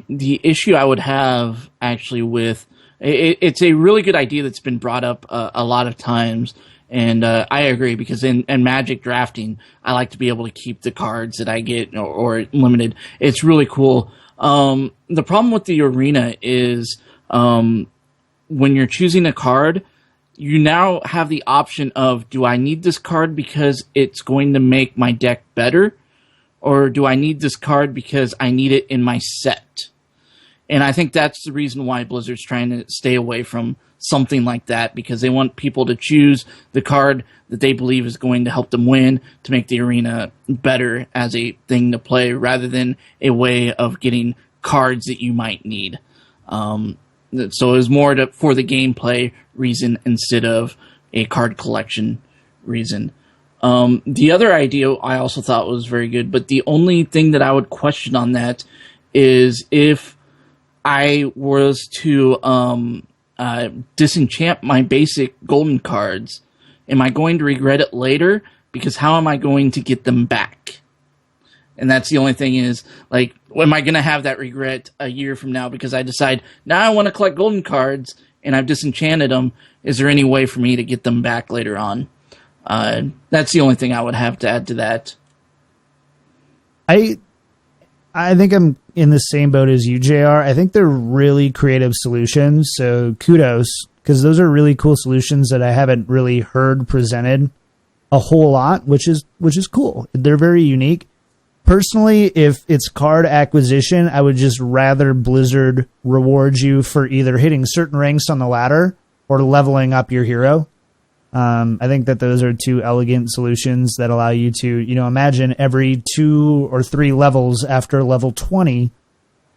the issue I would have actually with it's a really good idea that's been brought up a lot of times, and I agree because in Magic drafting, I like to be able to keep the cards that I get or limited. It's really cool. The problem with the Arena is when you're choosing a card, you now have the option of, do I need this card because it's going to make my deck better? Or do I need this card because I need it in my set? And I think that's the reason why Blizzard's trying to stay away from something like that, because they want people to choose the card that they believe is going to help them win, to make the Arena better as a thing to play, rather than a way of getting cards that you might need. So it was more for the gameplay reason instead of a card collection reason. The other idea I also thought was very good, but the only thing that I would question on that is if I was to disenchant my basic golden cards, am I going to regret it later? Because how am I going to get them back? And that's the only thing is, like, am I going to have that regret a year from now because I decide, now I want to collect golden cards and I've disenchanted them. Is there any way for me to get them back later on? That's the only thing I would have to add to that. I think I'm in the same boat as you, JR. I think they're really creative solutions, so kudos, because those are really cool solutions that I haven't really heard presented a whole lot, which is cool. They're very unique. Personally, if it's card acquisition, I would just rather Blizzard reward you for either hitting certain ranks on the ladder or leveling up your hero. I think that those are two elegant solutions that allow you to, imagine every 2 or 3 levels after level 20,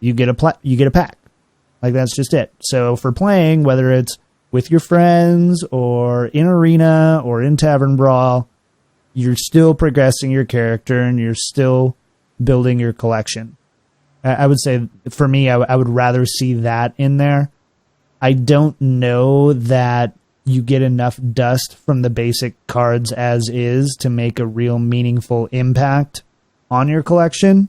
you get a pack. Like, that's just it. So for playing, whether it's with your friends or in Arena or in Tavern Brawl, you're still progressing your character and you're still building your collection. I would say, for me, I would rather see that in there. I don't know that you get enough dust from the basic cards as is to make a real meaningful impact on your collection.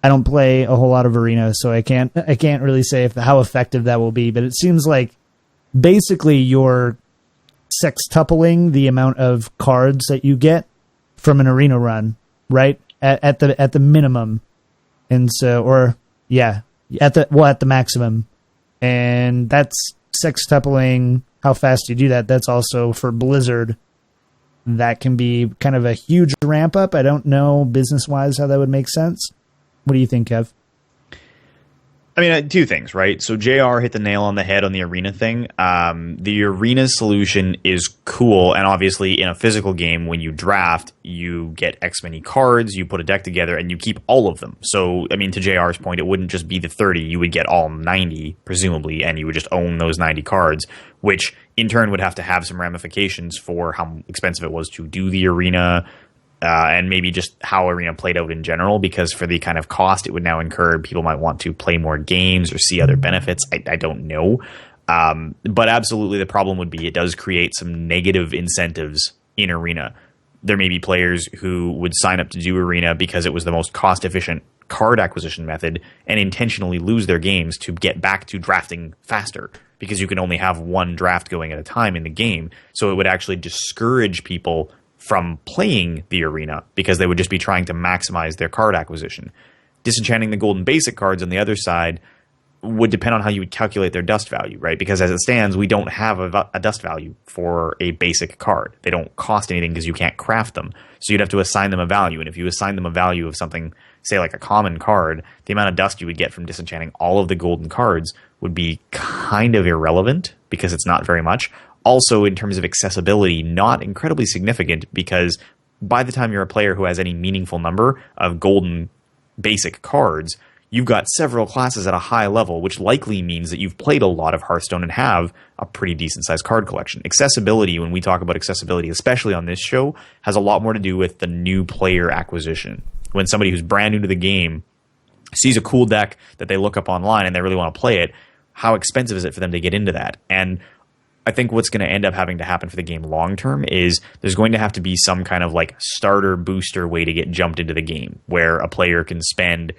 I don't play a whole lot of Arena, so I can't really say how effective that will be, but it seems like basically you're sextupling the amount of cards that you get from an Arena run, right? At the minimum. And so, at the maximum. And that's sextupling how fast you do that. That's also for Blizzard that can be kind of a huge ramp up. I don't know business-wise how that would make sense. What do you think, Kev? I mean, two things, right? So JR hit the nail on the head on the arena thing. The arena solution is cool, and obviously in a physical game, when you draft, you get X many cards, you put a deck together, and you keep all of them. So, I mean, to JR's point, it wouldn't just be the 30. You would get all 90, presumably, and you would just own those 90 cards, which in turn would have to have some ramifications for how expensive it was to do the arena, and maybe just how arena played out in general, because for the kind of cost it would now incur, people might want to play more games or see other benefits. I don't know. But absolutely the problem would be it does create some negative incentives in arena. There may be players who would sign up to do arena because it was the most cost efficient card acquisition method and intentionally lose their games to get back to drafting faster, because you can only have one draft going at a time in the game. So it would actually discourage people from playing the arena because they would just be trying to maximize their card acquisition. Disenchanting the golden basic cards on the other side would depend on how you would calculate their dust value, right? Because as it stands, we don't have a dust value for a basic card. They don't cost anything because you can't craft them. So you'd have to assign them a value. And if you assign them a value of something, say like a common card, the amount of dust you would get from disenchanting all of the golden cards would be kind of irrelevant because it's not very much. Also, in terms of accessibility, not incredibly significant, because by the time you're a player who has any meaningful number of golden basic cards, you've got several classes at a high level, which likely means that you've played a lot of Hearthstone and have a pretty decent-sized card collection. Accessibility, when we talk about accessibility, especially on this show, has a lot more to do with the new player acquisition. When somebody who's brand new to the game sees a cool deck that they look up online and they really want to play it, how expensive is it for them to get into that? And I think what's going to end up having to happen for the game long term is there's going to have to be some kind of like starter booster way to get jumped into the game where a player can spend,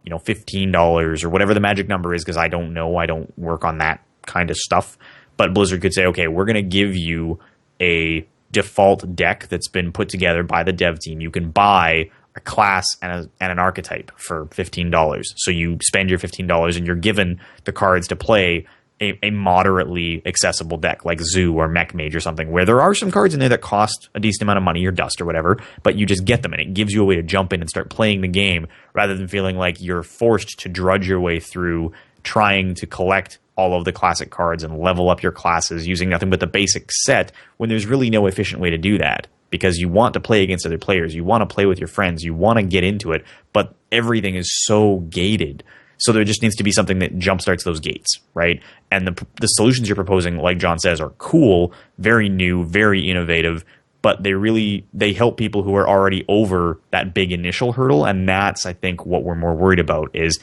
$15 or whatever the magic number is, because I don't know. I don't work on that kind of stuff. But Blizzard could say, okay, we're going to give you a default deck that's been put together by the dev team. You can buy a class and an archetype for $15. So you spend your $15 and you're given the cards to play a moderately accessible deck like Zoo or Mech Mage or something, where there are some cards in there that cost a decent amount of money or dust or whatever, but you just get them and it gives you a way to jump in and start playing the game rather than feeling like you're forced to drudge your way through trying to collect all of the classic cards and level up your classes using nothing but the basic set when there's really no efficient way to do that. Because you want to play against other players, you want to play with your friends, you want to get into it, but everything is so gated. So there just needs to be something that jumpstarts those gates, right? And the solutions you're proposing, like John says, are cool, very new, very innovative, but they help people who are already over that big initial hurdle. And that's, I think, what we're more worried about is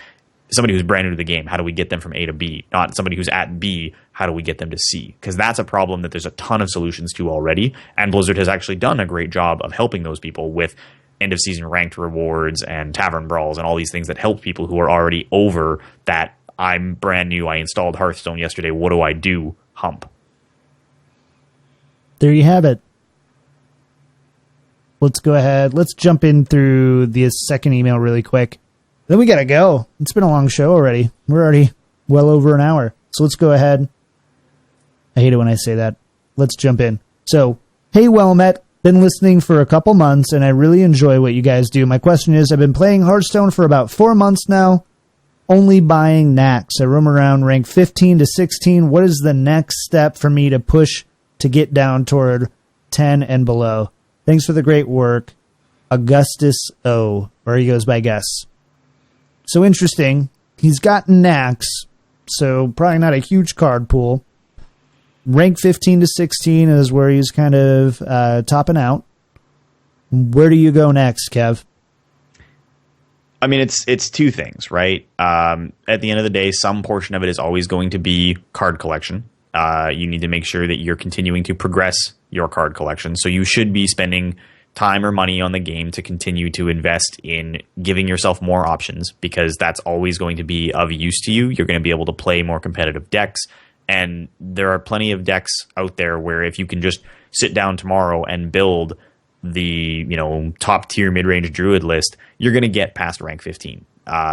somebody who's brand new to the game. How do we get them from A to B? Not somebody who's at B. How do we get them to C? Because that's a problem that there's a ton of solutions to already. And Blizzard has actually done a great job of helping those people with end of season ranked rewards and tavern brawls and all these things that help people who are already over that I'm brand new, I installed Hearthstone yesterday, what do I do hump. There you have it. Let's go ahead. Let's jump in through the second email really quick. Then we got to go. It's been a long show already. We're already well over an hour. So let's go ahead. I hate it when I say that. Let's jump in. So, hey, well met. Been listening for a couple months, and I really enjoy what you guys do. My question is, I've been playing Hearthstone for about 4 months now, only buying Nax. I roam around rank 15 to 16. What is the next step for me to push to get down toward 10 and below? Thanks for the great work. Augustus O, or he goes by Gus. So interesting. He's got Nax, so probably not a huge card pool. Rank 15 to 16 is where he's kind of topping out. Where do you go next, Kev? I mean, it's two things, right? At the end of the day, some portion of it is always going to be card collection. You need to make sure that you're continuing to progress your card collection. So you should be spending time or money on the game to continue to invest in giving yourself more options, because that's always going to be of use to you. You're going to be able to play more competitive decks. And there are plenty of decks out there where if you can just sit down tomorrow and build the top tier mid-range druid list, you're going to get past rank 15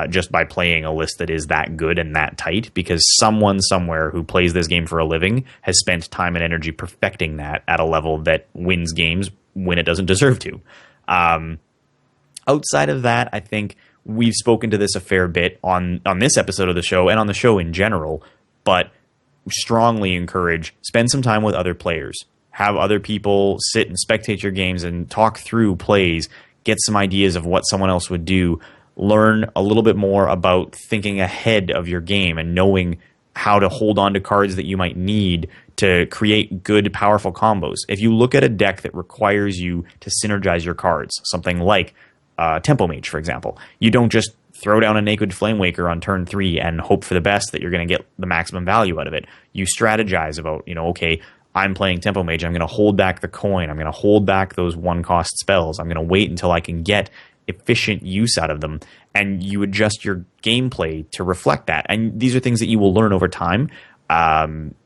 just by playing a list that is that good and that tight, because someone somewhere who plays this game for a living has spent time and energy perfecting that at a level that wins games when it doesn't deserve to. Outside of that, I think we've spoken to this a fair bit on this episode of the show and on the show in general, but strongly encourage, spend some time with other players. Have other people sit and spectate your games and talk through plays, get some ideas of what someone else would do, learn a little bit more about thinking ahead of your game and knowing how to hold on to cards that you might need to create good, powerful combos. If you look at a deck that requires you to synergize your cards, something like Tempo Mage, for example, you don't just throw down a Naked Flamewaker on turn 3 and hope for the best that you're going to get the maximum value out of it. You strategize about, okay, I'm playing Tempo Mage, I'm going to hold back the coin, I'm going to hold back those one-cost spells, I'm going to wait until I can get efficient use out of them, and you adjust your gameplay to reflect that. And these are things that you will learn over time.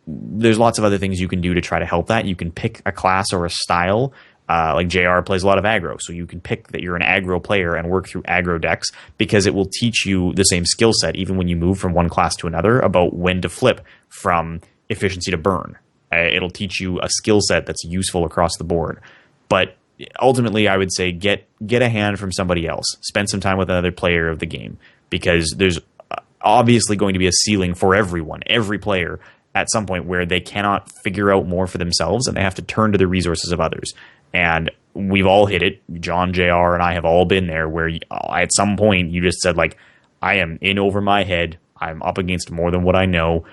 There's lots of other things you can do to try to help that. You can pick a class or a style. Like JR plays a lot of aggro, so you can pick that you're an aggro player and work through aggro decks, because it will teach you the same skill set even when you move from one class to another about when to flip from efficiency to burn. It'll teach you a skill set that's useful across the board. But ultimately, I would say get a hand from somebody else. Spend some time with another player of the game, because there's obviously going to be a ceiling for everyone, every player, at some point where they cannot figure out more for themselves and they have to turn to the resources of others. And we've all hit it. John, JR, and I have all been there where at some point you just said, like, I am in over my head. I'm up against more than what I know.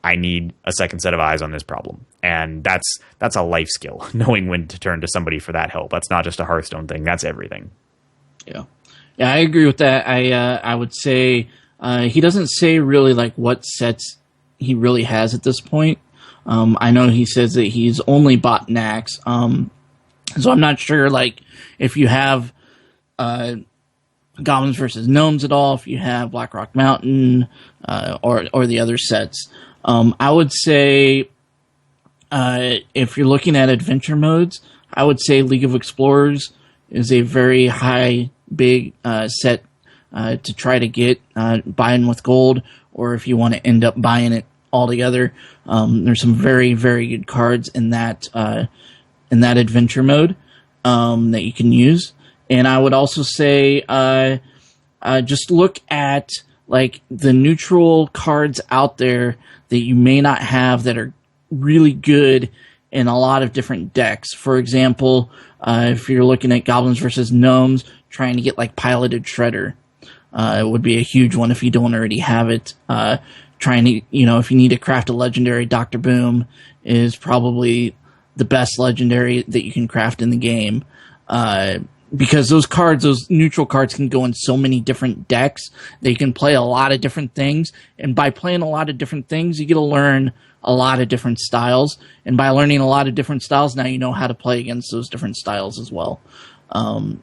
I need a second set of eyes on this problem. And that's a life skill, knowing when to turn to somebody for that help. That's not just a Hearthstone thing. That's everything. Yeah, I agree with that. I would say he doesn't say really like what sets he really has at this point. I know he says that he's only bought Nax. So I'm not sure, like, if you have Goblins versus Gnomes at all, if you have Blackrock Mountain, or the other sets. I would say, if you're looking at adventure modes, I would say League of Explorers is a very big set to try to get buying with gold, or if you want to end up buying it altogether. There's some very, very good cards in that adventure mode that you can use. And I would also say just look at like the neutral cards out there that you may not have that are really good in a lot of different decks. For example, if you're looking at Goblins versus Gnomes, trying to get like Piloted Shredder, it would be a huge one if you don't already have it. Trying to, if you need to craft a legendary, Dr. Boom is probably the best legendary that you can craft in the game. Because those neutral cards can go in so many different decks. They can play a lot of different things. And by playing a lot of different things, you get to learn a lot of different styles. And by learning a lot of different styles, now you know how to play against those different styles as well.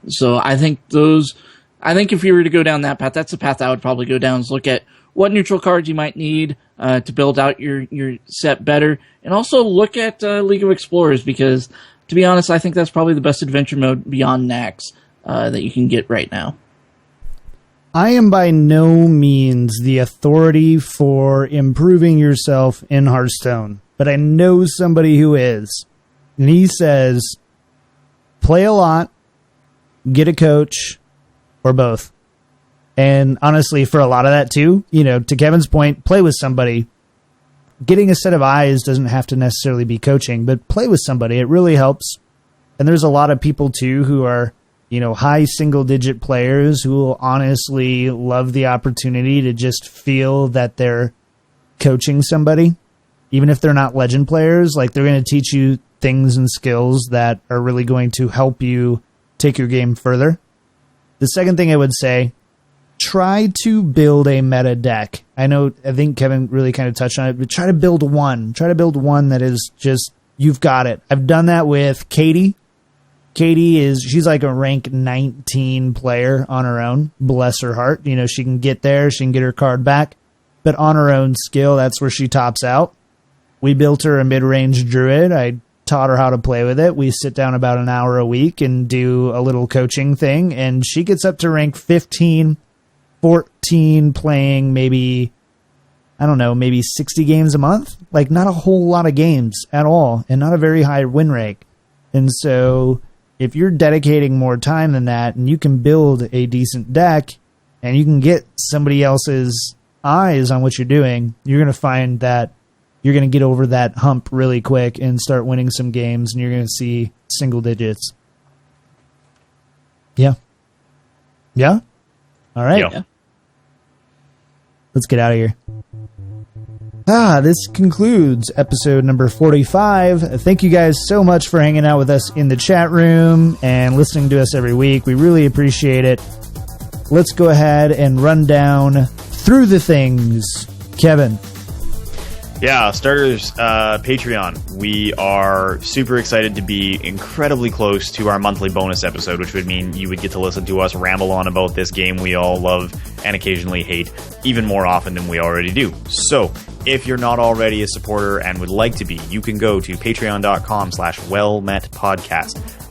So I think if you were to go down that path, that's the path I would probably go down, is look at what neutral cards you might need to build out your set better. And also look at League of Explorers, because, to be honest, I think that's probably the best adventure mode beyond Nax that you can get right now. I am by no means the authority for improving yourself in Hearthstone, but I know somebody who is. And he says, play a lot, get a coach, or both. And honestly, for a lot of that too, to Kevin's point, play with somebody. Getting a set of eyes doesn't have to necessarily be coaching, but play with somebody. It really helps. And there's a lot of people too who are, high single-digit players who will honestly love the opportunity to just feel that they're coaching somebody. Even if they're not legend players, like, they're going to teach you things and skills that are really going to help you take your game further. The second thing I would say, try to build a meta deck. I think Kevin really kind of touched on it, but try to build one. Try to build one that is just, you've got it. I've done that with Katie. She's like a rank 19 player on her own. Bless her heart. She can get there. She can get her card back. But on her own skill, that's where she tops out. We built her a mid-range druid. I taught her how to play with it. We sit down about an hour a week and do a little coaching thing. And she gets up to rank 15, 14, playing maybe 60 games a month. Like, not a whole lot of games at all, and not a very high win rate. And so if you're dedicating more time than that and you can build a decent deck and you can get somebody else's eyes on what you're doing, you're going to find that you're going to get over that hump really quick and start winning some games, and you're going to see single digits. Yeah. Yeah? All right. Yeah. Let's get out of here. This concludes episode number 45. Thank you guys so much for hanging out with us in the chat room and listening to us every week. We really appreciate it. Let's go ahead and run down through the things. Kevin. Yeah, starters, Patreon. We are super excited to be incredibly close to our monthly bonus episode, which would mean you would get to listen to us ramble on about this game we all love and occasionally hate, even more often than we already do. So, if you're not already a supporter and would like to be, you can go to patreon.com/wellmetpodcast.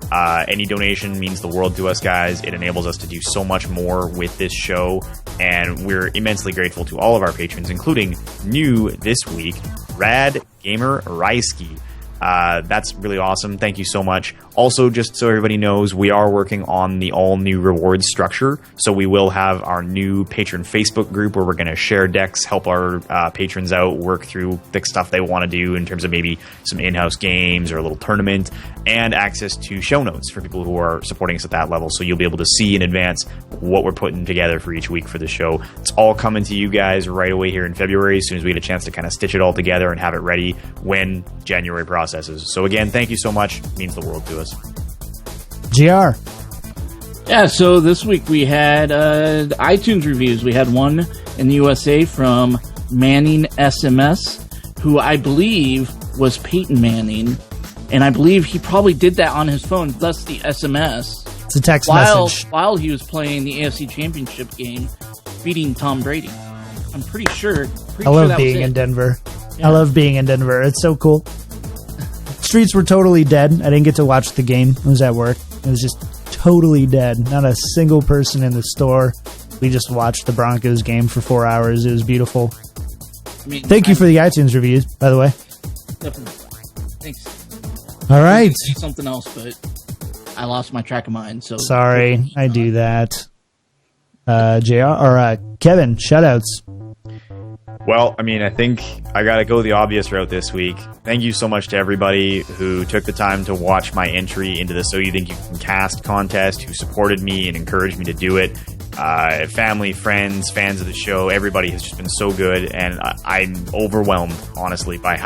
Any donation means the world to us, guys. It enables us to do so much more with this show, and we're immensely grateful to all of our patrons, including new this week, Rad Gamer Reisky. That's really awesome. Thank you so much. Also, just so everybody knows, we are working on the all-new rewards structure. So we will have our new patron Facebook group where we're going to share decks, help our patrons out, work through the stuff they want to do in terms of maybe some in-house games or a little tournament, and access to show notes for people who are supporting us at that level. So you'll be able to see in advance what we're putting together for each week for the show. It's all coming to you guys right away here in February, as soon as we get a chance to kind of stitch it all together and have it ready when January processes. So again, thank you so much. It means the world to us. GR. Yeah, so this week we had iTunes reviews. We had one in the USA from Manning SMS, who I believe was Peyton Manning, and I believe he probably did that on his phone, thus the SMS. It's a text message. While he was playing the AFC Championship game, beating Tom Brady. I'm pretty sure. I love being in Denver. Yeah. I love being in Denver. It's so cool. Streets were totally dead. I didn't get to watch the game. I was at work. It was just totally dead. Not a single person in the store. We just watched the Broncos game for 4 hours. It was beautiful. Thank you for the iTunes reviews, by the way. Definitely. Thanks. All right. Something else, but I lost my track of mine. So sorry, I do that. Kevin, shoutouts. Well, I mean, I think I got to go the obvious route this week. Thank you so much to everybody who took the time to watch my entry into the So You Think You Can Cast contest, who supported me and encouraged me to do it. Family, friends, fans of the show, everybody has just been so good, and I'm overwhelmed, honestly, by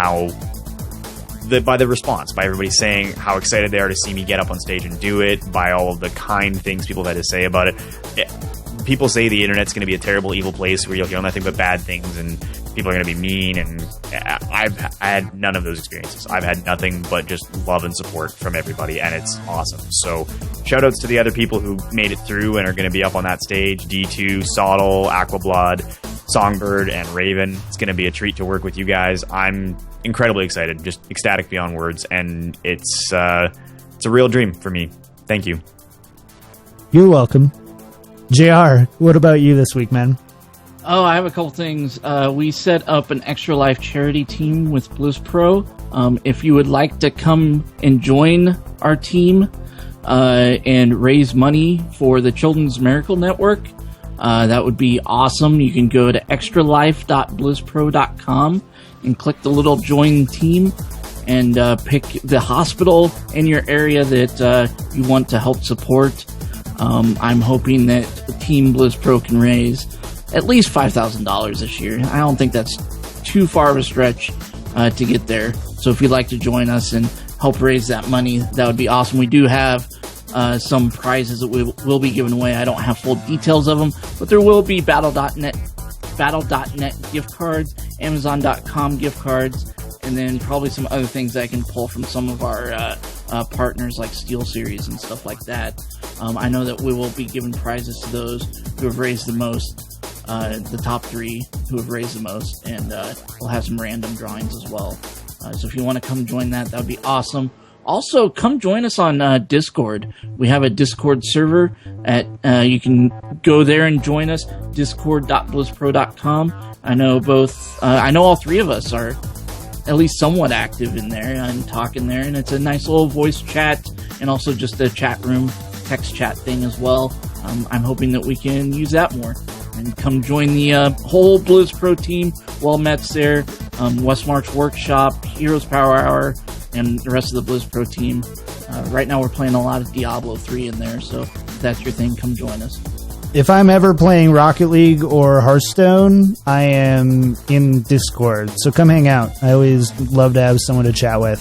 the response, by everybody saying how excited they are to see me get up on stage and do it, by all of the kind things people have had to say about it. People say the internet's going to be a terrible, evil place where you'll hear nothing but bad things and people are going to be mean, and I've had none of those experiences. I've had nothing but just love and support from everybody, and it's awesome. So shout outs to the other people who made it through and are going to be up on that stage: DTwo, Sottle, Aquablad, Songbird, and Raven. It's going to be a treat to work with you guys. I'm incredibly excited, just ecstatic beyond words, and it's a real dream for me. Thank you. You're welcome. JR, what about you this week, man? Oh, I have a couple things. We set up an Extra Life charity team with BlizzPro. If you would like to come and join our team and raise money for the Children's Miracle Network, that would be awesome. You can go to extralife.blizzpro.com and click the little join team and pick the hospital in your area that you want to help support. I'm hoping that Team BlizzPro can raise at least $5,000 this year. I don't think that's too far of a stretch to get there. So if you'd like to join us and help raise that money, that would be awesome. We do have some prizes that will be given away. I don't have full details of them, but there will be Battle.net gift cards, Amazon.com gift cards, and then probably some other things that I can pull from some of our partners like SteelSeries and stuff like that. I know that we will be giving prizes to those who have raised the most, the top 3 who have raised the most, and we'll have some random drawings as well. So if you want to come join that would be awesome. Also, come join us on Discord. We have a Discord server you can go there and join us, discord.blizzpro.com. I know all 3 of us are at least somewhat active in there and talking there. And it's a nice little voice chat and also just a chat room, text chat thing as well. I'm hoping that we can use that more. And come join the whole Blizz Pro team. Well Met's there, Westmarch Workshop, Heroes Power Hour, and the rest of the Blizz Pro team. Right now we're playing a lot of Diablo 3 in there, so if that's your thing, come join us. If I'm ever playing Rocket League or Hearthstone, I am in Discord, so come hang out. I always love to have someone to chat with.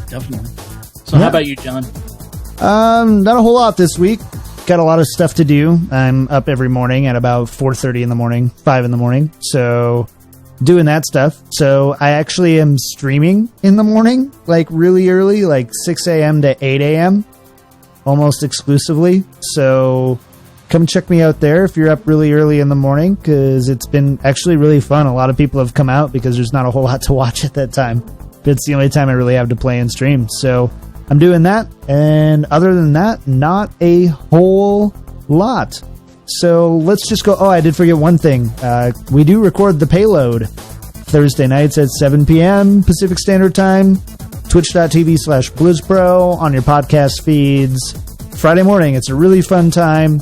Definitely. So how about you, John? Not a whole lot this week. Got a lot of stuff to do. I'm up every morning at about 4:30 in the morning, 5 in the morning. So doing that stuff. So I actually am streaming in the morning, like really early, like 6 a.m. to 8 a.m. almost exclusively. So come check me out there if you're up really early in the morning, because it's been actually really fun. A lot of people have come out because there's not a whole lot to watch at that time. But it's the only time I really have to play and stream. So I'm doing that, and other than that, not a whole lot. So let's just go. Oh, I did forget one thing. We do record the payload Thursday nights at 7 p.m. Pacific Standard Time, twitch.tv/BlizzPro on your podcast feeds. Friday morning, it's a really fun time.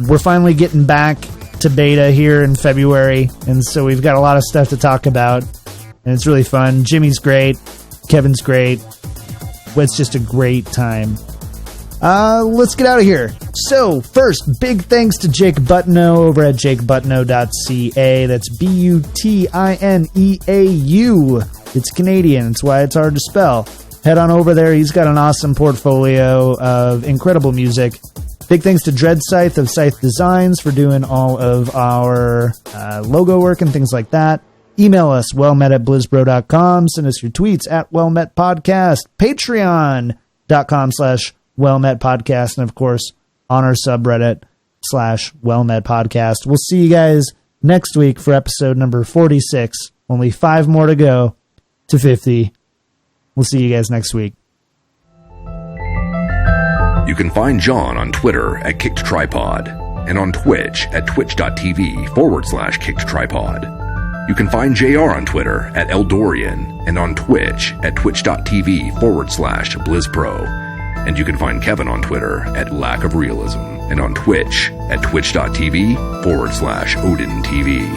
We're finally getting back to beta here in February, and so we've got a lot of stuff to talk about, and it's really fun. Jimmy's great. Kevin's great. It's just a great time. Let's get out of here. So, first, big thanks to Jake Buttineau over at jakebuttineau.ca. That's Butineau. It's Canadian. That's why it's hard to spell. Head on over there. He's got an awesome portfolio of incredible music. Big thanks to Dread Scythe of Scythe Designs for doing all of our logo work and things like that. Email us, wellmet@blizzbro.com. Send us your tweets at wellmetpodcast. Patreon.com/wellmetpodcast. And, of course, on our subreddit /wellmetpodcast. We'll see you guys next week for episode number 46. Only 5 more to go to 50. We'll see you guys next week. You can find John on Twitter at KickedTripod and on Twitch at twitch.tv/KickedTripod. You can find JR on Twitter at Eldorian and on Twitch at twitch.tv/BlizzPro. And you can find Kevin on Twitter at Lack of Realism and on Twitch at twitch.tv/OdinTV.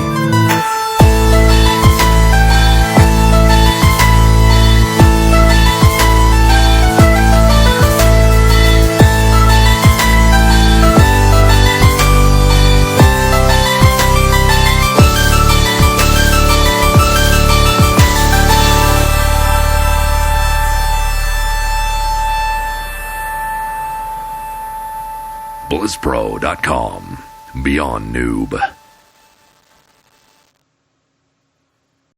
BlizzPro.com. Beyond Noob.